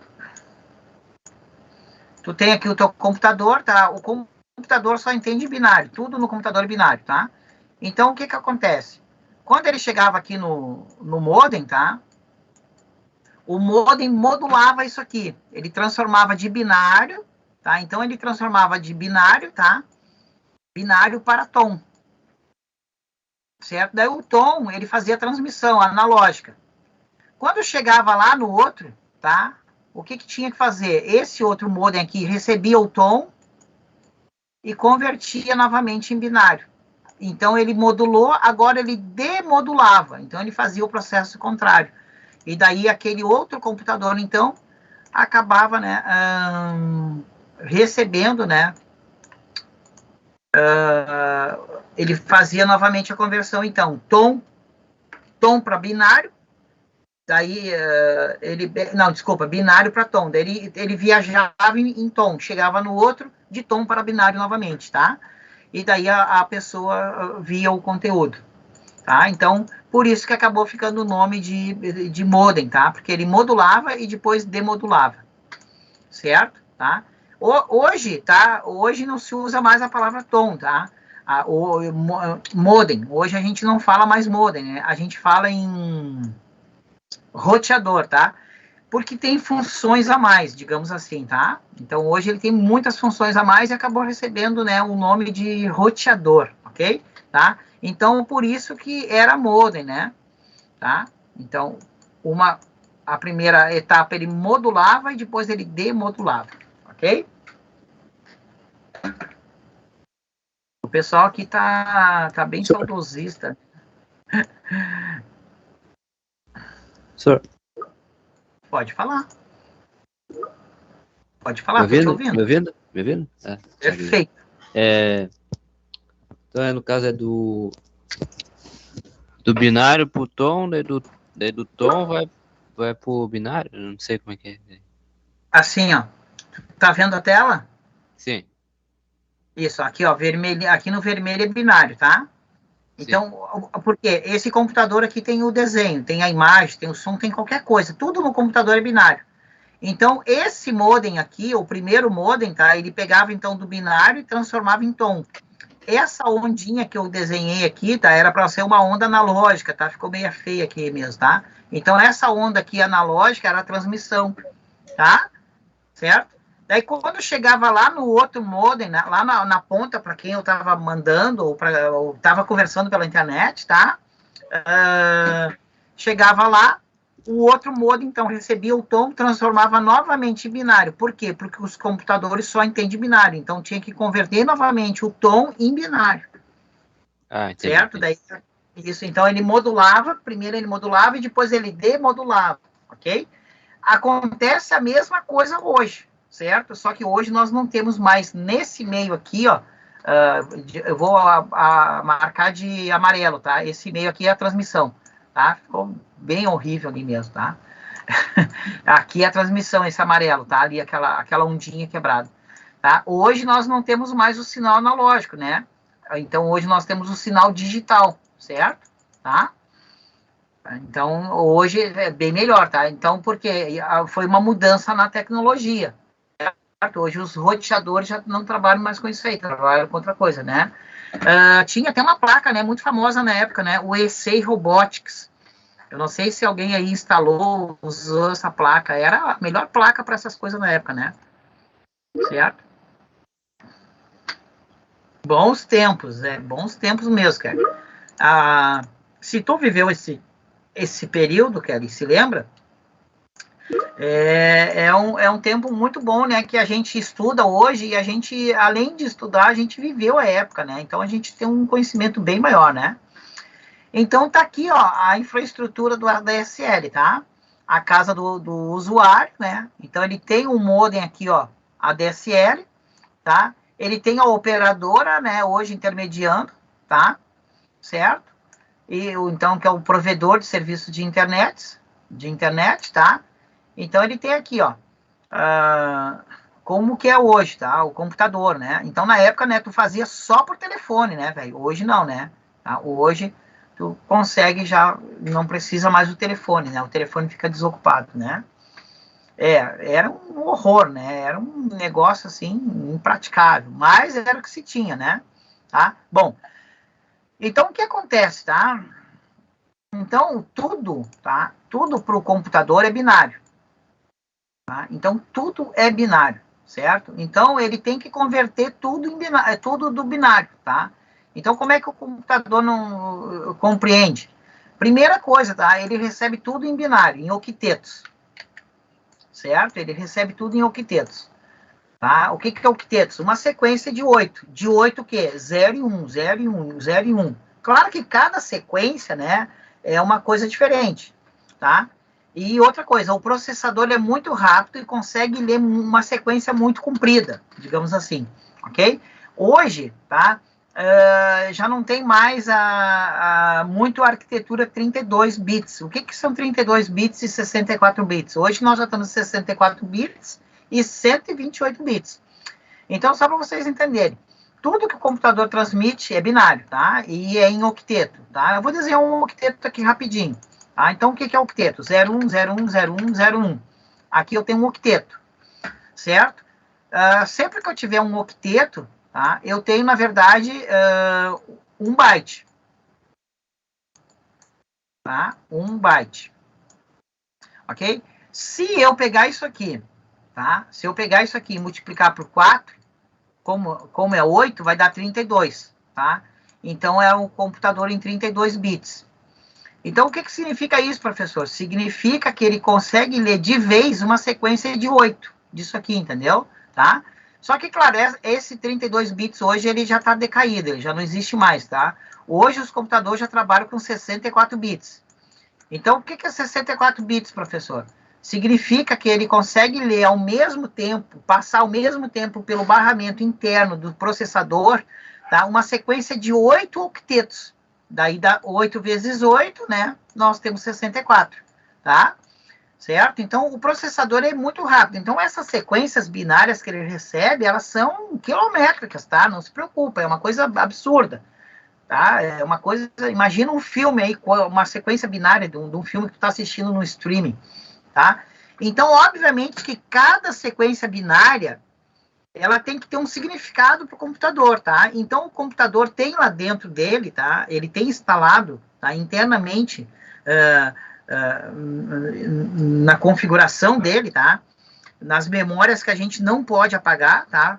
Tu tem aqui o teu computador, tá? O computador só entende binário, tudo no computador é binário, tá? Então, o que acontece? Quando ele chegava aqui no modem, tá? O modem modulava isso aqui. Ele transformava de binário, tá? Então, ele transformava de binário, tá? Binário para tom. Certo? Daí o tom, ele fazia a transmissão analógica. Quando chegava lá no outro, tá? O que tinha que fazer? Esse outro modem aqui recebia o tom e convertia novamente em binário. Então, ele modulou, agora ele demodulava. Então, ele fazia o processo contrário. E daí, aquele outro computador, então, acabava, né, recebendo, né, ele fazia novamente a conversão, então, tom para binário, daí não, desculpa, binário para tom, daí ele viajava em tom, chegava no outro, de tom para binário novamente, tá? E daí a pessoa via o conteúdo, tá? Então, por isso que acabou ficando o nome de modem, tá? Porque ele modulava e depois demodulava, certo? Tá? Hoje, tá? Hoje não se usa mais a palavra tom, tá? O modem, hoje a gente não fala mais modem, né? A gente fala em roteador, tá? Porque tem funções a mais, digamos assim, tá? Então, hoje ele tem muitas funções a mais e acabou recebendo, né, o nome de roteador, ok? Tá? Então, por isso que era modem, né? Tá? Então, a primeira etapa ele modulava e depois ele demodulava, ok? O pessoal aqui tá bem saudosista. Senhor, Pode falar. Pode falar, me tô te ouvindo? ouvindo. Me ouvindo? Me ouvindo? Perfeito. Então, no caso, é do binário pro tom, daí do tom vai pro binário? Eu não sei como é que é. Assim, ó. Tá vendo a tela? Sim. Isso, aqui, ó, vermelho, aqui no vermelho é binário, tá? Então, porque esse computador aqui tem o desenho, tem a imagem, tem o som, tem qualquer coisa. Tudo no computador é binário. Então, esse modem aqui, o primeiro modem, tá? Ele pegava, então, do binário e transformava em tom. Essa ondinha que eu desenhei aqui, tá? Era para ser uma onda analógica, tá? Ficou meio feia aqui mesmo, tá? Então, essa onda aqui analógica era a transmissão, tá? Certo? Daí, quando chegava lá no outro modem, né, lá na ponta, para quem eu estava mandando, ou estava conversando pela internet, tá? Chegava lá, o outro modem, então, recebia o tom, transformava novamente em binário. Por quê? Porque os computadores só entendem binário. Então, tinha que converter novamente o tom em binário. Entendi. Certo? Daí, isso, então, ele modulava, primeiro ele modulava e depois ele demodulava, ok? Acontece a mesma coisa hoje, certo? Só que hoje nós não temos mais nesse meio aqui, ó, eu vou marcar de amarelo, tá? Esse meio aqui é a transmissão, tá? Ficou bem horrível ali mesmo, tá? Aqui é a transmissão, esse amarelo, tá? Ali aquela ondinha quebrada, tá? Hoje nós não temos mais o sinal analógico, né? Então hoje nós temos o sinal digital, certo? Tá? Então, hoje é bem melhor, tá? Então, porque foi uma mudança na tecnologia, certo? Hoje os roteadores já não trabalham mais com isso aí, trabalham com outra coisa, né? Tinha até uma placa, né, muito famosa na época, né? O EC Robotics. Eu não sei se alguém aí instalou, usou essa placa. Era a melhor placa para essas coisas na época, né? Certo? Bons tempos mesmo, cara. Se tu viveu esse período, Kelly, se lembra? É um tempo muito bom, né? Que a gente estuda hoje e a gente, além de estudar, a gente viveu a época, né? Então a gente tem um conhecimento bem maior, né? Então tá aqui, ó, a infraestrutura do ADSL, tá? A casa do usuário, né? Então ele tem um modem aqui, ó, ADSL, tá? Ele tem a operadora, né? Hoje intermediando, tá? Certo? E então que é o provedor de serviço de internet, tá? Então ele tem aqui, ó, como que é hoje, tá? O computador, né? Então na época, né, tu fazia só por telefone, né, velho? Hoje não, né? Tá? Hoje tu consegue já, não precisa mais do telefone, né? O telefone fica desocupado, né? Era um horror, né? Era um negócio assim impraticável, mas era o que se tinha, né? Tá? Bom, então o que acontece, tá? Então tudo, tá? Tudo para o computador é binário. Tá? Então tudo é binário, certo? Então ele tem que converter tudo em binário, tudo do binário, tá? Então como é que o computador não compreende? Primeira coisa, tá? Ele recebe tudo em binário, em octetos, certo? Ele recebe tudo em octetos, tá? O que é octetos? Uma sequência de 8. De 8 o quê? 0 e 1, 0 e 1, 0 e 1. Claro que cada sequência, né, é uma coisa diferente, tá? E outra coisa, o processador é muito rápido e consegue ler uma sequência muito comprida, digamos assim, ok? Hoje, tá? já não tem mais muito a arquitetura 32 bits. O que são 32 bits e 64 bits? Hoje nós já estamos em 64 bits e 128 bits. Então, só para vocês entenderem, tudo que o computador transmite é binário, tá? E é em octeto, tá? Eu vou desenhar um octeto aqui rapidinho, tá? Então, o que é octeto? 01, 01, 01, 01. Aqui eu tenho um octeto, certo? Sempre que eu tiver um octeto, tá? Eu tenho, na verdade, 1 byte. Tá? 1 byte. Ok? Se eu pegar isso aqui, tá? Se eu pegar isso aqui e multiplicar por 4, como é 8, vai dar 32, tá? Então, é um computador em 32 bits. Então, o que significa isso, professor? Significa que ele consegue ler de vez uma sequência de 8, disso aqui, entendeu? Tá? Só que, claro, esse 32 bits hoje, ele já está decaído, ele já não existe mais, tá? Hoje, os computadores já trabalham com 64 bits. Então, o que é 64 bits, professor? Significa que ele consegue ler ao mesmo tempo, passar ao mesmo tempo pelo barramento interno do processador, tá? Uma sequência de 8 octetos. Daí dá 8 vezes 8, né? Nós temos 64, tá? Certo? Então, o processador é muito rápido. Então, essas sequências binárias que ele recebe, elas são quilométricas, tá? Não se preocupa, é uma coisa absurda, tá? É uma coisa... Imagina um filme aí, uma sequência binária de um filme que tu está assistindo no streaming, tá? Então, obviamente que cada sequência binária, ela tem que ter um significado para o computador, tá? Então, o computador tem lá dentro dele, tá? Ele tem instalado, tá? Internamente, na configuração dele, tá? Nas memórias que a gente não pode apagar, tá?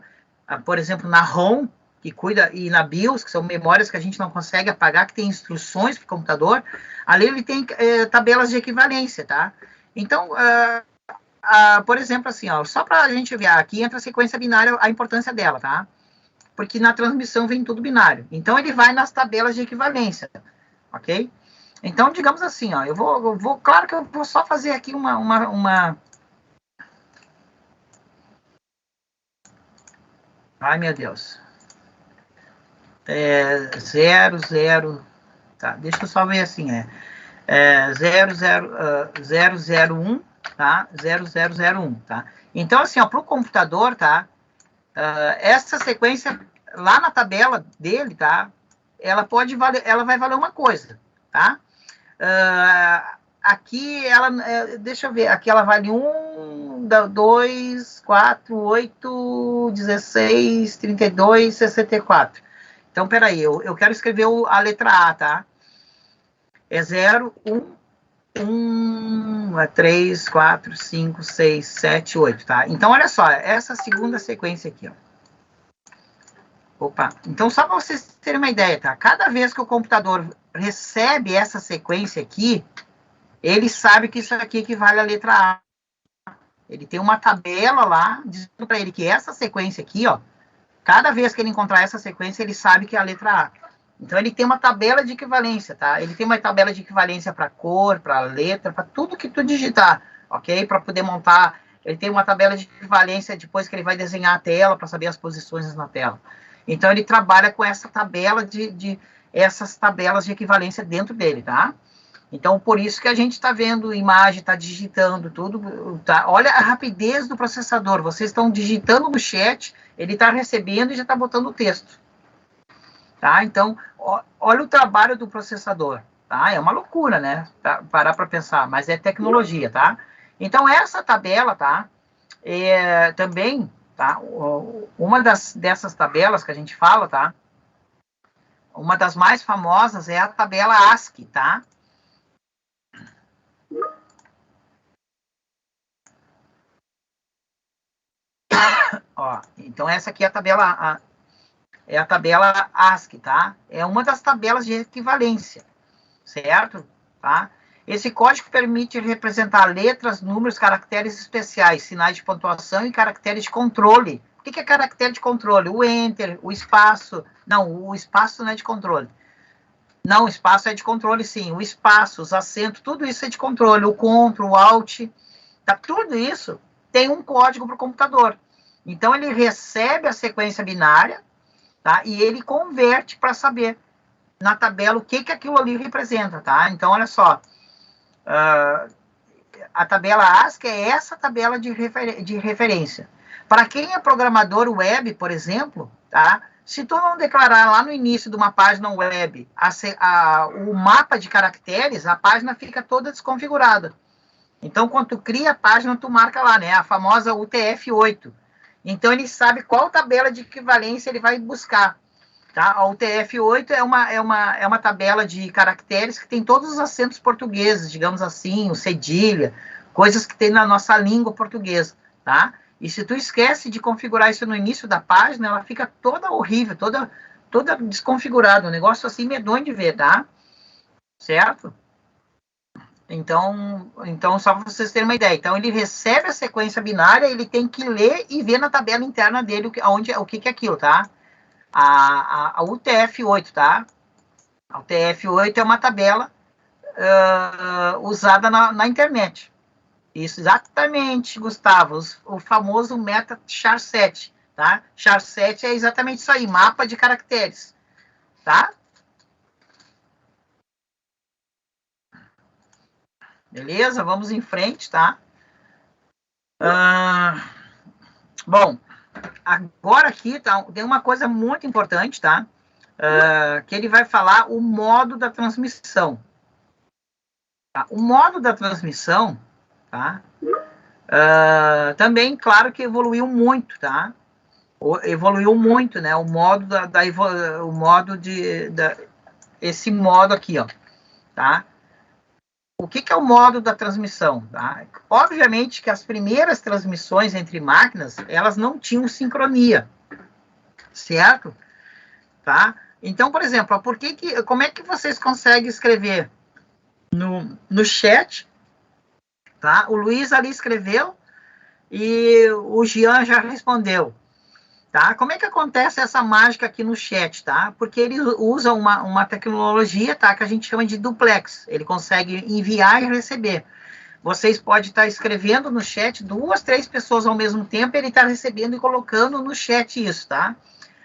Por exemplo, na ROM, que cuida, e na BIOS, que são memórias que a gente não consegue apagar, que tem instruções para o computador, ali ele tem tabelas de equivalência, tá? Então, por exemplo, assim, ó, só para a gente ver, aqui entra a sequência binária, a importância dela, tá? Porque na transmissão vem tudo binário. Então, ele vai nas tabelas de equivalência, ok? Então, digamos assim, ó, eu vou claro que eu vou só fazer aqui uma... Ai, meu Deus. 00... Tá, deixa eu só ver assim, 001, tá? 0001, tá? Então, assim, ó, para o computador, tá? Essa sequência, lá na tabela dele, tá? Ela vai valer uma coisa, tá? Aqui, deixa eu ver, aqui ela vale 1, 2, 4, 8, 16, 32, 64. Então, peraí, eu quero escrever a letra A, tá? É 0, 1, 3, 4, 5, 6, 7, 8, tá? Então, olha só, essa segunda sequência aqui, ó. Opa, então só para vocês terem uma ideia, tá? Cada vez que o computador recebe essa sequência aqui, ele sabe que isso aqui equivale à letra A. Ele tem uma tabela lá, dizendo para ele que essa sequência aqui, ó, cada vez que ele encontrar essa sequência, ele sabe que é a letra A. Então, ele tem uma tabela de equivalência, tá? Ele tem uma tabela de equivalência para cor, para letra, para tudo que tu digitar, ok? Para poder montar. Ele tem uma tabela de equivalência depois que ele vai desenhar a tela, para saber as posições na tela. Então, ele trabalha com essa tabela essas tabelas de equivalência dentro dele, tá? Então, por isso que a gente está vendo imagem, está digitando tudo, tá? Olha a rapidez do processador. Vocês estão digitando no chat, ele está recebendo e já está botando o texto. Tá? Então, olha o trabalho do processador. Tá? É uma loucura, né? Parar para pensar, mas é tecnologia, tá? Então, essa tabela, tá? Também, tá? Uma dessas tabelas que a gente fala, tá? Uma das mais famosas é a tabela ASCII, tá? Ó, então, essa aqui é a tabela... É a tabela ASCII, tá? É uma das tabelas de equivalência, certo? Tá? Esse código permite representar letras, números, caracteres especiais, sinais de pontuação e caracteres de controle. O que é caractere de controle? O Enter, o espaço... Não, o espaço não é de controle. Não, o espaço é de controle, sim. O espaço, os acentos, tudo isso é de controle. O Ctrl, o Alt, tá? Tudo isso tem um código para o computador. Então, ele recebe a sequência binária, tá? E ele converte para saber na tabela o que aquilo ali representa, tá? Então, olha só, a tabela ASCII é essa tabela de referência. Para quem é programador web, por exemplo, tá? Se tu não declarar lá no início de uma página web o mapa de caracteres, a página fica toda desconfigurada. Então, quando tu cria a página, tu marca lá, né? A famosa UTF-8. Então, ele sabe qual tabela de equivalência ele vai buscar. Tá? A UTF-8 é uma tabela de caracteres que tem todos os acentos portugueses, digamos assim, o cedilha, coisas que tem na nossa língua portuguesa, tá? E se tu esquece de configurar isso no início da página, ela fica toda horrível, toda desconfigurada, um negócio assim medonho de ver, tá? Certo? Então, só para vocês terem uma ideia. Então, ele recebe a sequência binária, ele tem que ler e ver na tabela interna dele o que é aquilo, tá? A UTF-8, tá? A UTF-8 é uma tabela usada na internet. Isso, exatamente, Gustavo. O famoso meta char7, tá? Char7 é exatamente isso aí, mapa de caracteres, tá? Beleza? Vamos em frente, tá? Bom, agora aqui tá, tem uma coisa muito importante, tá? Que ele vai falar o modo da transmissão. Tá? O modo da transmissão, tá? Também, claro que evoluiu muito, tá? Evoluiu muito, né? O modo esse modo aqui, ó, tá? O que é o modo da transmissão? Tá? Obviamente que as primeiras transmissões entre máquinas, elas não tinham sincronia, certo? Tá? Então, por exemplo, como é que vocês conseguem escrever no chat? Tá? O Luiz ali escreveu e o Jean já respondeu. Tá? Como é que acontece essa mágica aqui no chat, tá? Porque ele usa uma tecnologia, tá? Que a gente chama de duplex. Ele consegue enviar e receber. Vocês podem estar escrevendo no chat 2, 3 pessoas ao mesmo tempo, ele está recebendo e colocando no chat isso, tá?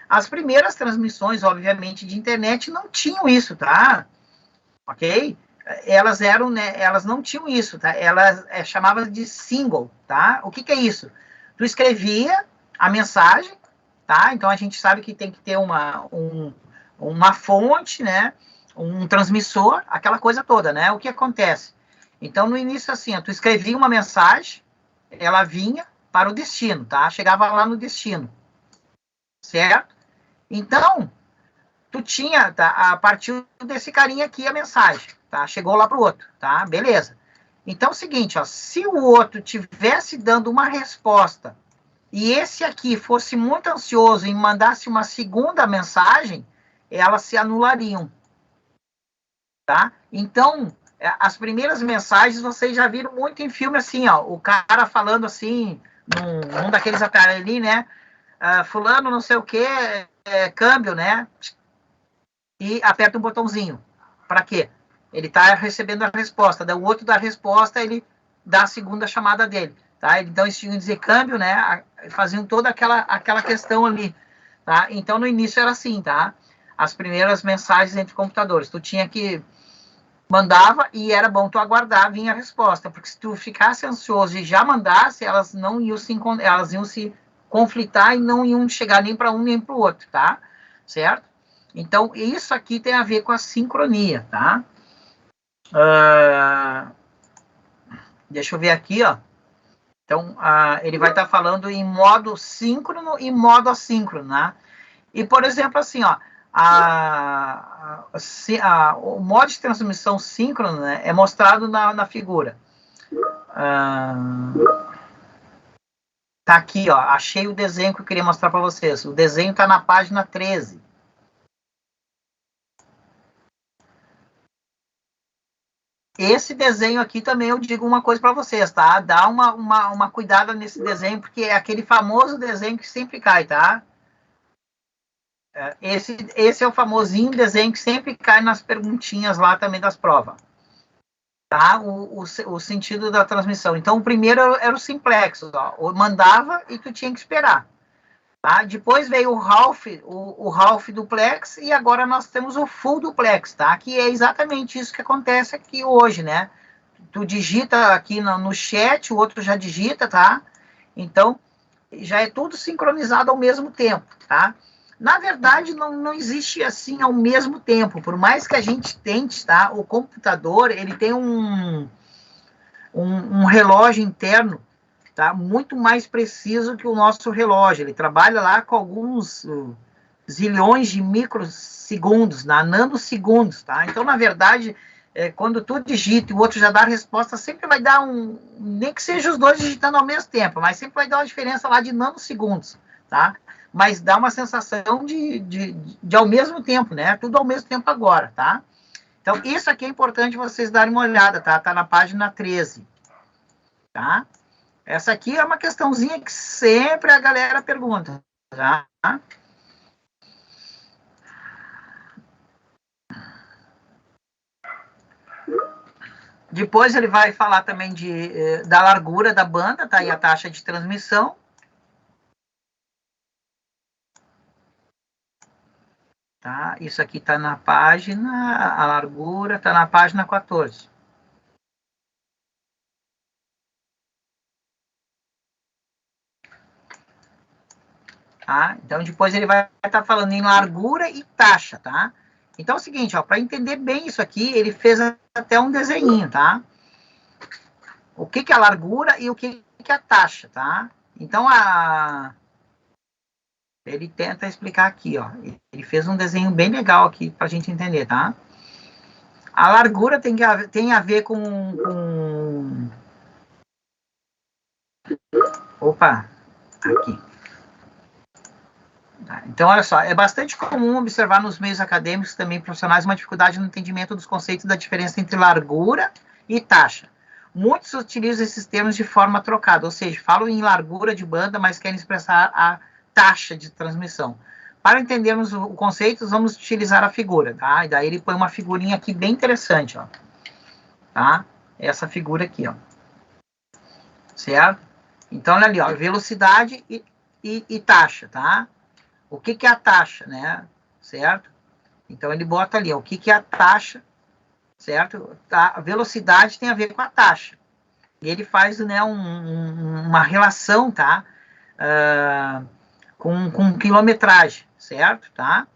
As primeiras transmissões, obviamente, de internet não tinham isso, tá? Ok? Elas eram, né? Elas não tinham isso, tá? Elas chamavam de single, tá? O que é isso? Tu escrevia a mensagem, tá? Então, a gente sabe que tem que ter uma fonte, né? Um transmissor, aquela coisa toda, né? O que acontece? Então, no início, assim, tu escrevia uma mensagem, ela vinha para o destino, tá? Chegava lá no destino, certo? Então, tu tinha, tá? A partir desse carinha aqui, a mensagem, tá? Chegou lá para o outro, tá? Beleza. Então, é o seguinte, ó, se o outro tivesse dando uma resposta e esse aqui fosse muito ansioso e mandasse uma segunda mensagem, elas se anulariam, tá? Então, as primeiras mensagens vocês já viram muito em filme assim, ó, o cara falando assim, num daqueles aparelhos, né? Fulano não sei o que, câmbio, né? E aperta um botãozinho. Para quê? Ele está recebendo a resposta. Daí o outro dá a resposta, ele dá a segunda chamada dele. Tá? Então, eles tinham que dizer câmbio, né? Faziam toda aquela questão ali. Tá? Então, no início era assim, tá? As primeiras mensagens entre computadores. Tu tinha que... Mandava e era bom tu aguardar, vinha a resposta. Porque se tu ficasse ansioso e já mandasse, elas iam se conflitar e não iam chegar nem para um nem para o outro, tá? Certo? Então, isso aqui tem a ver com a sincronia, tá? Deixa eu ver aqui, ó. Então, ele vai estar falando em modo síncrono e modo assíncrono, né? E, por exemplo, assim, ó, o modo de transmissão síncrono, né, é mostrado na figura. Tá aqui, ó, achei o desenho que eu queria mostrar para vocês. O desenho está na página 13. Esse desenho aqui também eu digo uma coisa para vocês, tá? Dá uma cuidada nesse desenho, porque é aquele famoso desenho que sempre cai, tá? Esse é o famosinho desenho que sempre cai nas perguntinhas lá também das provas. Tá? O sentido da transmissão. Então, o primeiro era o simplex, ó. Mandava e tu tinha que esperar. Tá? Depois veio o half duplex e agora nós temos o full duplex, tá? Que é exatamente isso que acontece aqui hoje, né? Tu digita aqui no chat, o outro já digita, tá? Então, já é tudo sincronizado ao mesmo tempo, tá? Na verdade, não existe assim ao mesmo tempo. Por mais que a gente tente, tá? O computador, ele tem um relógio interno, tá? Muito mais preciso que o nosso relógio. Ele trabalha lá com alguns zilhões de microsegundos, nanosegundos, tá? Então, na verdade, quando tu digita e o outro já dá a resposta, sempre vai dar nem que seja os dois digitando ao mesmo tempo, mas sempre vai dar uma diferença lá de nanosegundos, tá? Mas dá uma sensação de ao mesmo tempo, né? Tudo ao mesmo tempo agora, tá? Então, isso aqui é importante vocês darem uma olhada, tá? Tá na página 13, tá? Essa aqui é uma questãozinha que sempre a galera pergunta, tá? Depois ele vai falar também da largura da banda, tá? E a taxa de transmissão. Tá? Isso aqui está na página, a largura está na página 14. Tá? Então, depois ele vai estar falando em largura e taxa, tá? Então, é o seguinte, ó, para entender bem isso aqui, ele fez até um desenho, tá? O que é a largura e o que é a taxa, tá? Então, ele tenta explicar aqui, ó. Ele fez um desenho bem legal aqui para a gente entender, tá? A largura tem a ver com... Opa, aqui. Então, olha só, é bastante comum observar nos meios acadêmicos também profissionais uma dificuldade no entendimento dos conceitos da diferença entre largura e taxa. Muitos utilizam esses termos de forma trocada, ou seja, falam em largura de banda, mas querem expressar a taxa de transmissão. Para entendermos o conceito, vamos utilizar a figura, tá? E daí ele põe uma figurinha aqui bem interessante, ó. Tá? Essa figura aqui, ó. Certo? Então, olha ali, ó, velocidade e taxa, tá? O que é a taxa, né? Certo? Então, ele bota ali, ó, o que é a taxa, certo? A velocidade tem a ver com a taxa. E ele faz, né, uma relação, tá? Com quilometragem, certo? Tá?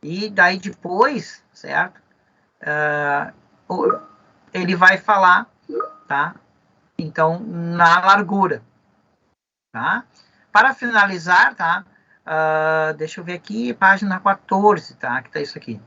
E daí depois, certo? Ele vai falar, tá? Então, na largura, tá? Para finalizar, tá? Deixa eu ver aqui, página 14, tá? Que tá isso aqui.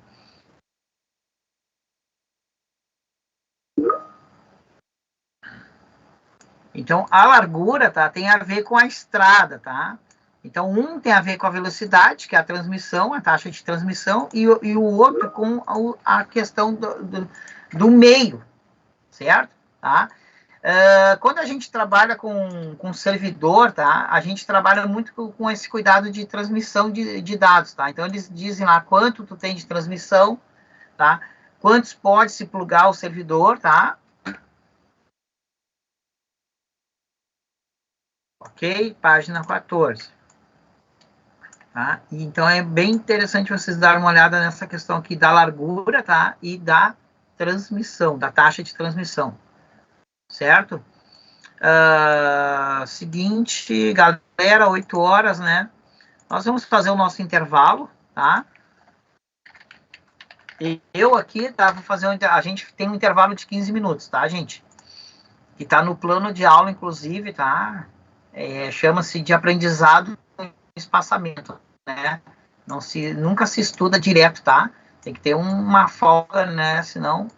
Então, a largura, tá? Tem a ver com a estrada, tá? Então, um tem a ver com a velocidade, que é a transmissão, a taxa de transmissão, e o outro com a questão do meio, certo? Tá? Quando a gente trabalha com servidor, tá? A gente trabalha muito com esse cuidado de transmissão de dados, tá? Então, eles dizem lá quanto tu tem de transmissão, tá? Quantos pode se plugar o servidor, tá? Ok? Página 14. Tá? Então, é bem interessante vocês darem uma olhada nessa questão aqui da largura, tá? E da transmissão, da taxa de transmissão. Certo? Seguinte, galera, 8 horas, né? Nós vamos fazer o nosso intervalo, tá? E eu aqui, tá? Vou fazer a gente tem um intervalo de 15 minutos, tá, gente? Que tá no plano de aula, inclusive, tá? Chama-se de aprendizado em espaçamento, né? Nunca se estuda direto, tá? Tem que ter uma folga, né? Senão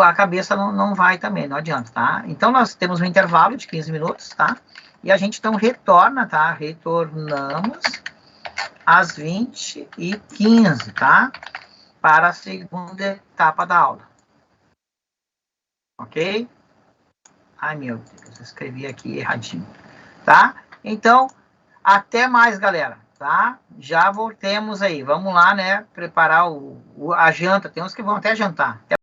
a cabeça não vai também, não adianta, tá? Então, nós temos um intervalo de 15 minutos, tá? E a gente, então, retorna, tá? Retornamos às 20h15, tá? Para a segunda etapa da aula. Ok? Ai, meu Deus, eu escrevi aqui erradinho. Tá? Então, até mais, galera. Tá? Já voltemos aí. Vamos lá, né? Preparar a janta. Tem uns que vão até jantar. Até